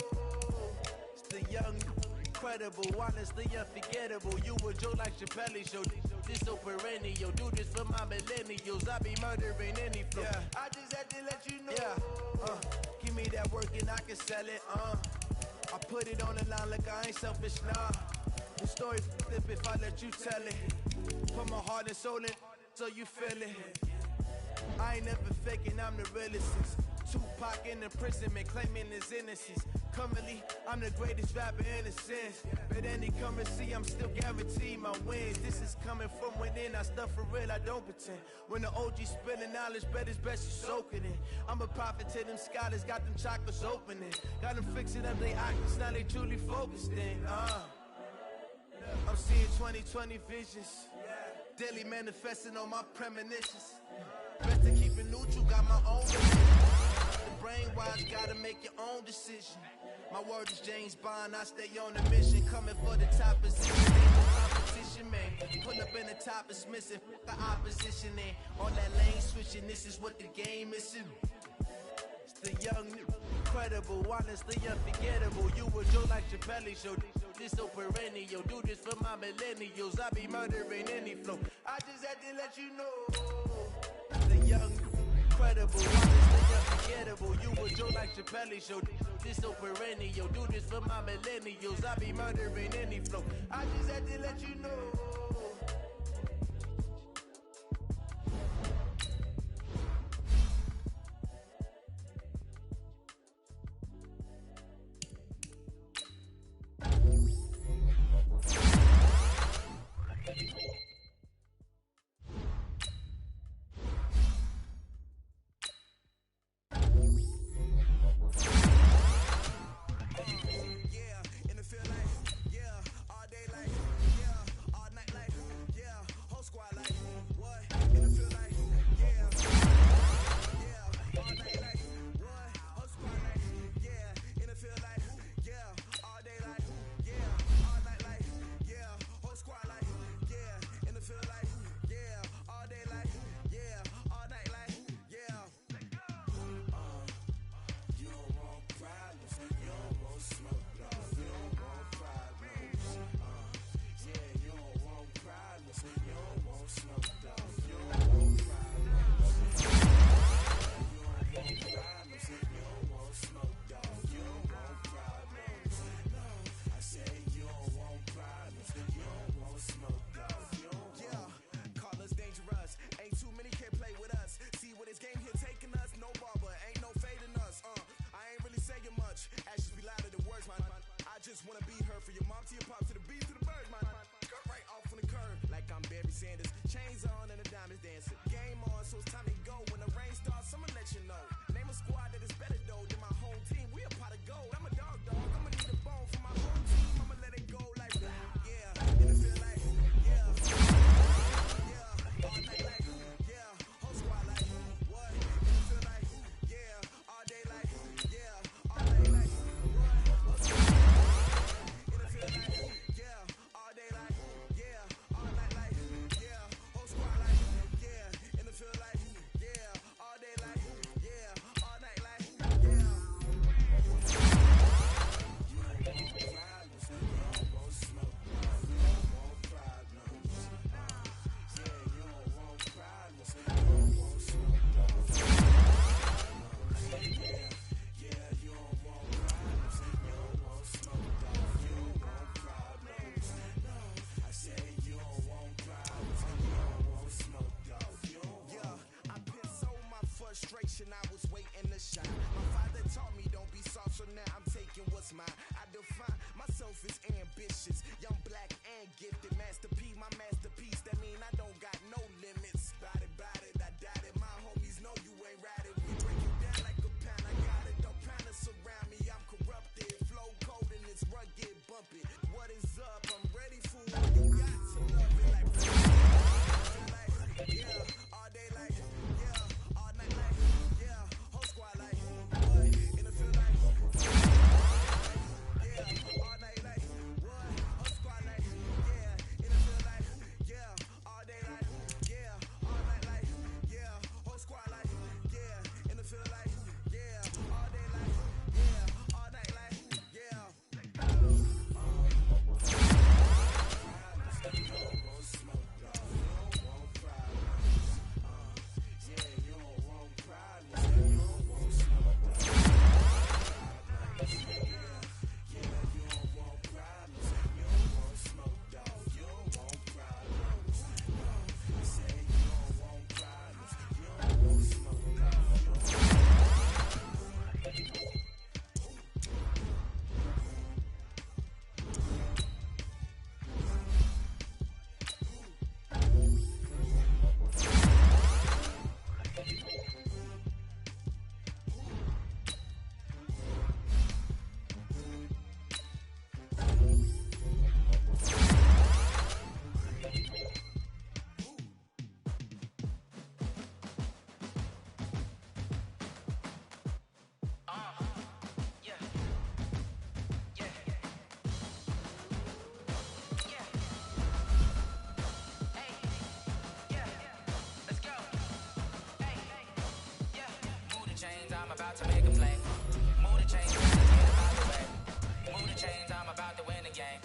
M: It's the young, incredible, honestly unforgettable. You a Joe like Chappelle show. This so perennial. Do this for my millennials. I be murdering any flow. I just had to let you know. Give me that work and I can sell it. I put it on the line like I ain't selfish, nah. The story flip if I let you tell it. Put my heart and soul in so you feel it. I ain't never faking, I'm the realest. Tupac in imprisonment, claiming his innocence. Currently, I'm the greatest rapper in a sense. But any currency, I'm still guaranteed my wins. This is coming from within, I stuff for real, I don't pretend. When the OG spilling knowledge, bet it's best you soak it in. I'm a prophet to them scholars, got them chakras opening. Got them fixing up they octaves, now they truly focused in. I'm seeing 2020 visions. Daily manifesting on my premonitions. Best to keep it neutral, got my own vision. The brainwash, gotta make your own decision. My word is James Bond, I stay on a mission. Coming for the top position, ain't no competition, man. Pull up in the top is missing, the opposition ain't. All that lane switching, this is what the game is. It's the young, incredible, honestly unforgettable. You a Joe like Chappelle show. This so perennial, do this for my millennials. I be murdering any flow. I just had to let you know. The young, incredible, honestly unforgettable. You a Joe like Chappelle show. This so perennial. Do this for my millennials. I be murdering any flow. I just had to let you know. Just wanna be her for your mom to your pop to the beat to the birds, man. Cut right off on the curb like I'm Barry Sanders. Chains on and the diamonds dancing. Game on, so it's time to go. When the rain starts, I'ma let you know. Name a squad that is better though than my home team. We a pot of gold. I'm a dog. I'ma need a bone for my whole team. I'ma let it go like yeah. And it feel like yeah. Yeah. All night like yeah. Whole squad like what? And it feel like yeah. All day like yeah. All night like what? I was waiting to shine. My father taught me don't be soft, so now I'm taking what's mine. I define myself as ambitious, young, black, and gifted. Master P, my masterpiece. That mean I don't got no limits. Bout it, I doubt it. My homies know you ain't ratted. We break you down like a pound. I got it. Don't pound to surround me. I'm corrupted. Flow cold and it's rugged, bumpy. What is up? I'm ready for what you got to love it like. Yeah, all day like yeah, all night like.
O: I'm about to make a play. Move the chains, get about the way. Move the chains, I'm about to win the game.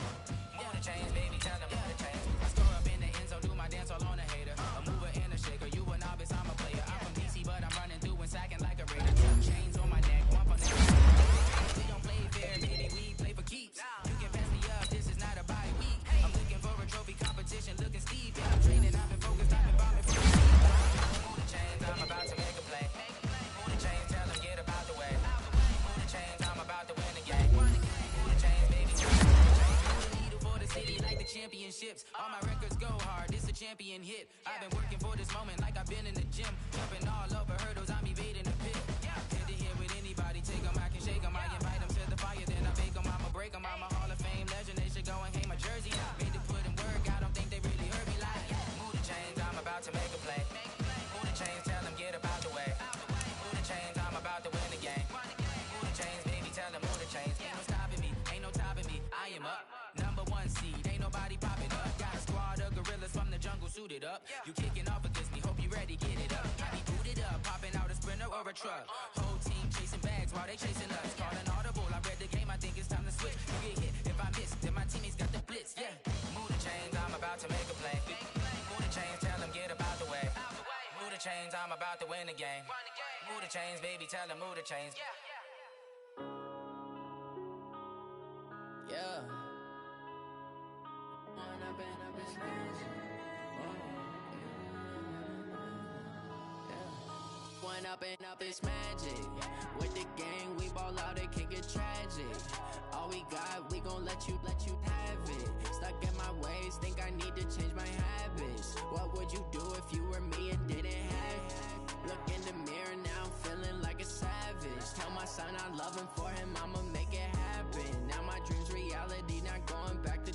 O: Move the chains, baby, tell them move the chains. I score up in the end zone, do my dance all on a hater. A mover and a shaker, you a novice, I'm a player. I'm from DC, but I'm running through
U: champion hit. I've been working for this moment like I've been in the gym. Jumping all over hurdles, I'm evading the pit. Head to head with anybody, take them, I can shake them. I invite them to the fire, then I bake them. I'ma break them. I'm a Hall of Fame legend, they should go and hang my jersey. Made to put in work, I don't think they really heard me like. Move the chains, I'm about to make a play. Move the chains, tell them get up out the way. Move the chains, I'm about to win the game. Move the chains, baby, tell them move the chains. Ain't no stopping me, ain't no topping me. I am up, #1 seed, ain't nobody popping up. Got a squad of gorillas from the jungle suited up. You kicking off against me, hope you ready, get it up. I be booted up, popping out a Sprinter or a truck. Whole team chasing bags while they chasing us. Calling audible, I read the game, I think it's time to switch. You get hit, if I miss, then my teammates got the blitz, yeah. Move the chains, I'm about to make a play. Move the chains, tell them get up out the way. Move the chains, I'm about to win the game. Move the chains, baby, tell them move the chains.
O: Yeah. One up and up, it's magic. With the gang, we ball out, it can get tragic. All we got, we gon' let you have it. Stuck in my ways, think I need to change my habits. What would you do if you were me and didn't have it? Look in the mirror, now I'm feeling like a savage. Tell my son I love him, for him I'ma make it happen. Now my dream's reality, not going back to.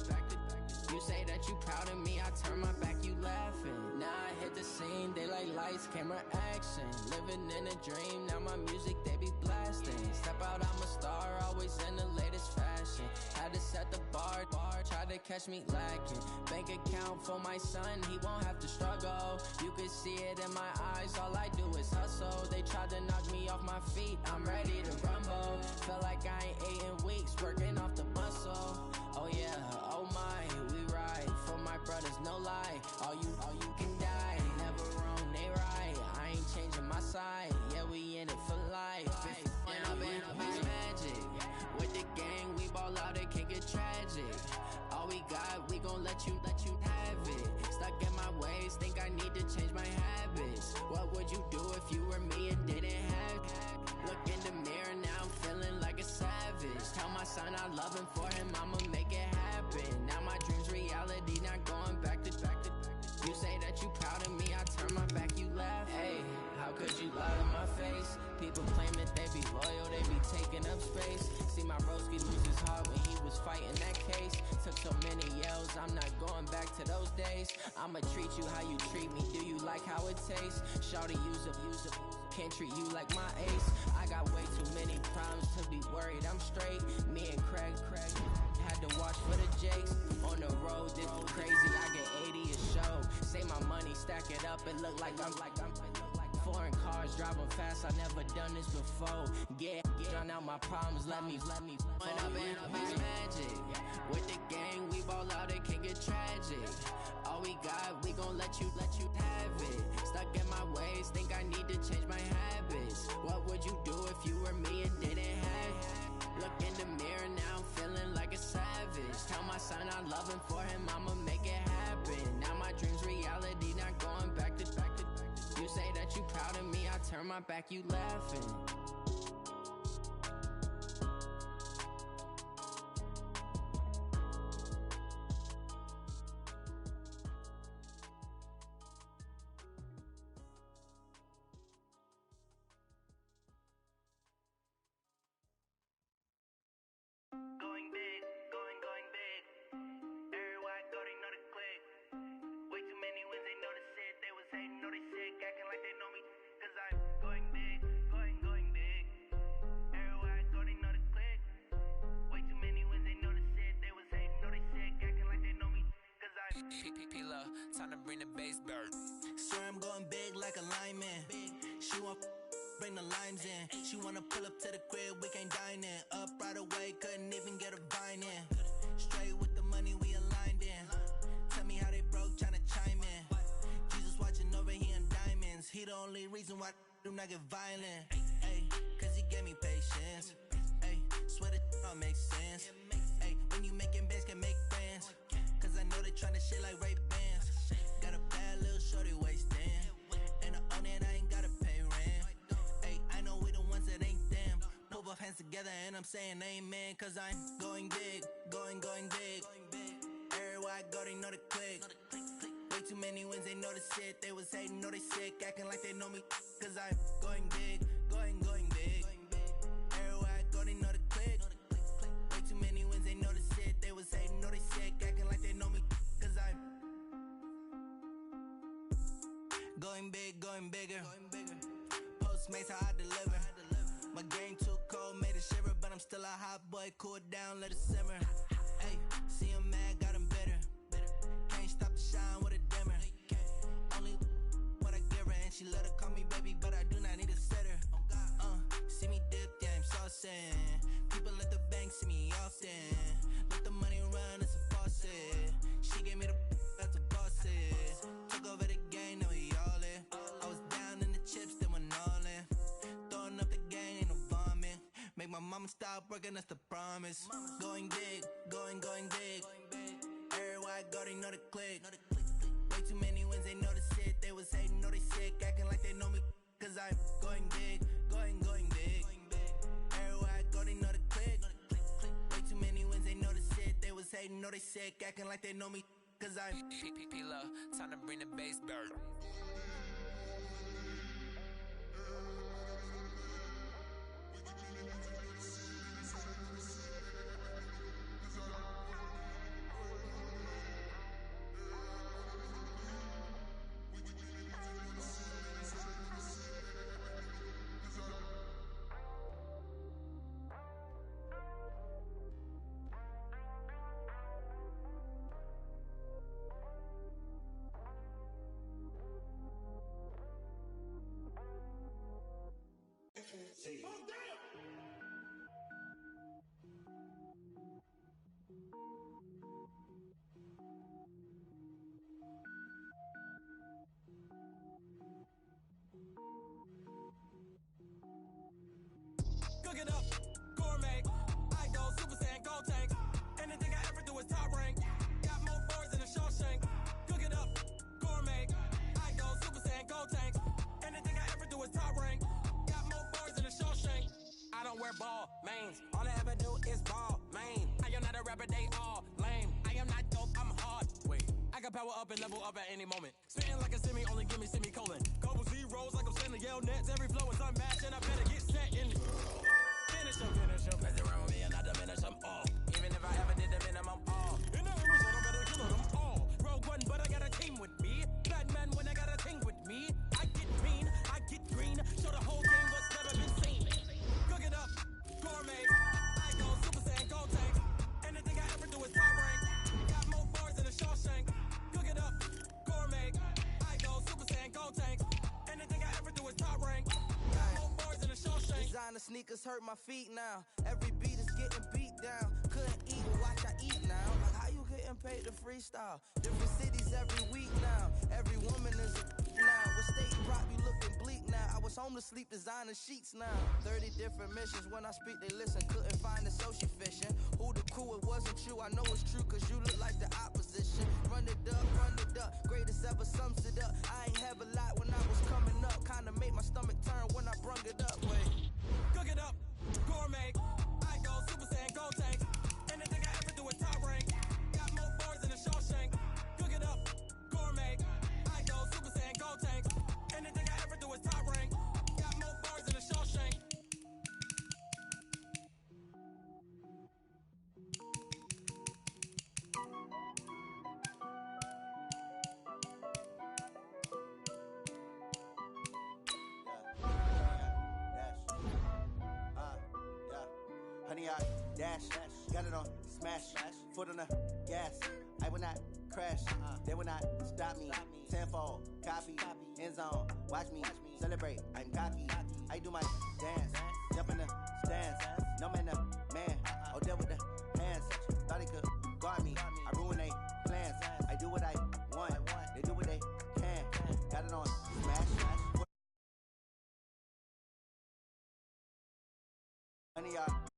O: You say that you proud of me, I turn my back, you laughing. Now I hit the scene, they like lights, camera, action. Living in a dream, now my music, they be blasting. Step out, I'm a star, always in the latest fashion. Had to set the bar, try to catch me lacking. Bank account for my son, he won't have to struggle. You can see it in my eyes, all I do is hustle. They tried to knock me off my feet, I'm ready to rumble. Felt like I ain't ate in weeks, working off the muscle. Oh yeah, oh my, we ride for my brothers, no lie. All you can die, never wrong, they right. I ain't changing my side, yeah, we in it for life. When up and up, it's magic. With the gang, we ball out, it can get tragic. All we got, we gon' let you have it. Stuck in my ways, think I need to change my habits. What would you do if you were me and didn't have it? Look in the mirror, now I'm feeling like a savage. Tell my son I love him, for him I'ma make it happen. Now my dream's reality, not going back to. You say that you proud of me, I turn my back, you laugh. Hey, how could you lie to my face? People claim that they be loyal, they be taking up space. See my broski lose his heart when he was fighting that case. Took so many yells, I'm not going back to those days. I'ma treat you how you treat me, do you like how it tastes? Shawty, use up, can't treat you like my ace. I got way too many problems to be worried, I'm straight. Me and Craig had to watch for the Jakes. On the road, this crazy, I get 80 a show. Say my money, stack it up, it look like I'm foreign cars, driving fast, I never done this before. Get drown out my problems, let me When up and up, it's magic. With the gang, we ball out, it can get tragic. All we got, we gon' let you have it. Stuck in my ways, think I need to change my habits. What would you do if you were me and didn't have it? Look in the mirror, now I'm feeling like a savage. Tell my son I love him, for him I'ma make it happen. Now my dream's reality, not going back to. You say that you proud of me, I turn my back, you laughing.
V: Going big, going big. Everywhere I go, they know the click. Way too many wins, they know the shit. They was hating, know they sick, acting like they know me. Cause I'm going big, going big. Everywhere I go, they know the click. Way too many wins, they know the shit. They was hating, know they sick, acting like they know me. Cause I'm
U: P-P-P-Lo, time to bring the bass bird.
A: Swear I'm going big like a lineman. She want bring the limes in. She wanna pull up to the crib, we can't dine in. Up right away, couldn't even get a vine in. Straight with the money, we aligned in. Tell me how they broke, tryna chime in. Jesus watching over here in diamonds. He the only reason why I do not get violent. Ay, cause he gave me patience. Ay, swear that all makes sense. Ay, when you making bands, can make friends. Cause I know they tryna shit like Ray-Bans. Got a bad little shorty wasting. And I own it, I ain't gotta pay rent. Ay, I know we the ones that ain't them. Pull both hands together and I'm saying amen. Cause I'm going big, going big. Everywhere I go, they know the click. Way too many wins, they know the shit. They was hating, know they sick, acting like they know me. Cause I'm going big, going big. Everywhere I go, they know the click. Way too many wins, they know the shit. They was hating, know they sick, acting like they know me. Cause I'm going big, going bigger. Postmates, how I deliver. My game too cold, made it shiver, but I'm still a hot boy. Cool it down, let it simmer. Hey, see him mad, got him bitter. Can't stop the shine with a dimmer. Only what I give her, and she let her call me baby, but I do not need a sitter. See me dip, yeah, I'm saucing. People at the bank see me often. Let the money run, it's a faucet. She gave me the that's a boss is. Took over the game, now we all in. I was down in the chips, then went all in. Throwing up the gang, ain't no vomit. Make my mama stop working, that's the promise. Going big, going big. Everywhere I go, they know the click. Way too many wins, they know the shit. They was hating, know they sick, acting like they know me. Cause I'm going big, going big. Everywhere I go, they know the click. Way too many wins, they know the shit. They was hating, know they sick, acting like they know me. Cause I'm
D: P-P-P-Love, time to bring the bass back.
U: Cook it up, gourmet. I go Super Saiyan, gold tank. Anything I ever do is top rank. Got more boards than a Shawshank. Cook it up, gourmet. I go Super Saiyan, gold tank. Anything I ever do is top rank. Got more boards than a Shawshank. I don't wear ball mains. All I ever do is ball main. I am not a rapper, they all lame. I am not dope, I'm hard. Wait, I can power up and level up at any moment. Spitting like a semi, only give me semicolon. Couple zeros like I'm sending yell nets. Every flow is unmatched and I better get set in. Finish them. Press it around me and I diminish them all. Even if I ever did the minimum all. In the result, I better kill them all. Rogue One, but I got a team with me. Batman when I got a thing with me. I get mean, I get green. Show the whole game what's never been seen. Cook it up, gourmet. I go Super Saiyan, gold tank. Anything I ever do is top rank. Got more bars than a Shawshank. Cook it up, gourmet. I go Super Saiyan, gold tank. Anything I ever do is top rank. Got more bars than a Shawshank.
G: Designer sneakers hurt my feet now. Every beat is getting beat down. Couldn't eat, but watch I eat now. Like how you getting paid to freestyle? Different cities every week now. Every woman is a now. What state probably looking bleak now? I was home to sleep, designer sheets now. 30 different missions. When I speak, they listen. Couldn't find it so she fishing. Who the crew? It wasn't you. I know it's true, cause you look like the opposition. Run it up, greatest ever sums it up. I ain't have a lot when I was coming up. Kinda made my stomach turn when I brung it up. Wait.
U: Cook it up, gourmet. I go Super Saiyan, gold tank. Anything I ever do is top rank. Got more bars than a Shawshank. Cook it up, gourmet. I go Super Saiyan, gold tank. Anything I ever do is top rank. Got more bars than a Shawshank.
W: Honey, I dash, got it on smash, foot on the gas. I will not crash, they will not stop me. Tenfold, copy, end zone, watch me celebrate. I'm cocky, I do my dance, jump in the stands. No man, man, oh deal with the hands. Thought he could guard me, I ruin they plans. I do what I want, they do what they can. Got it on smash. Honey, I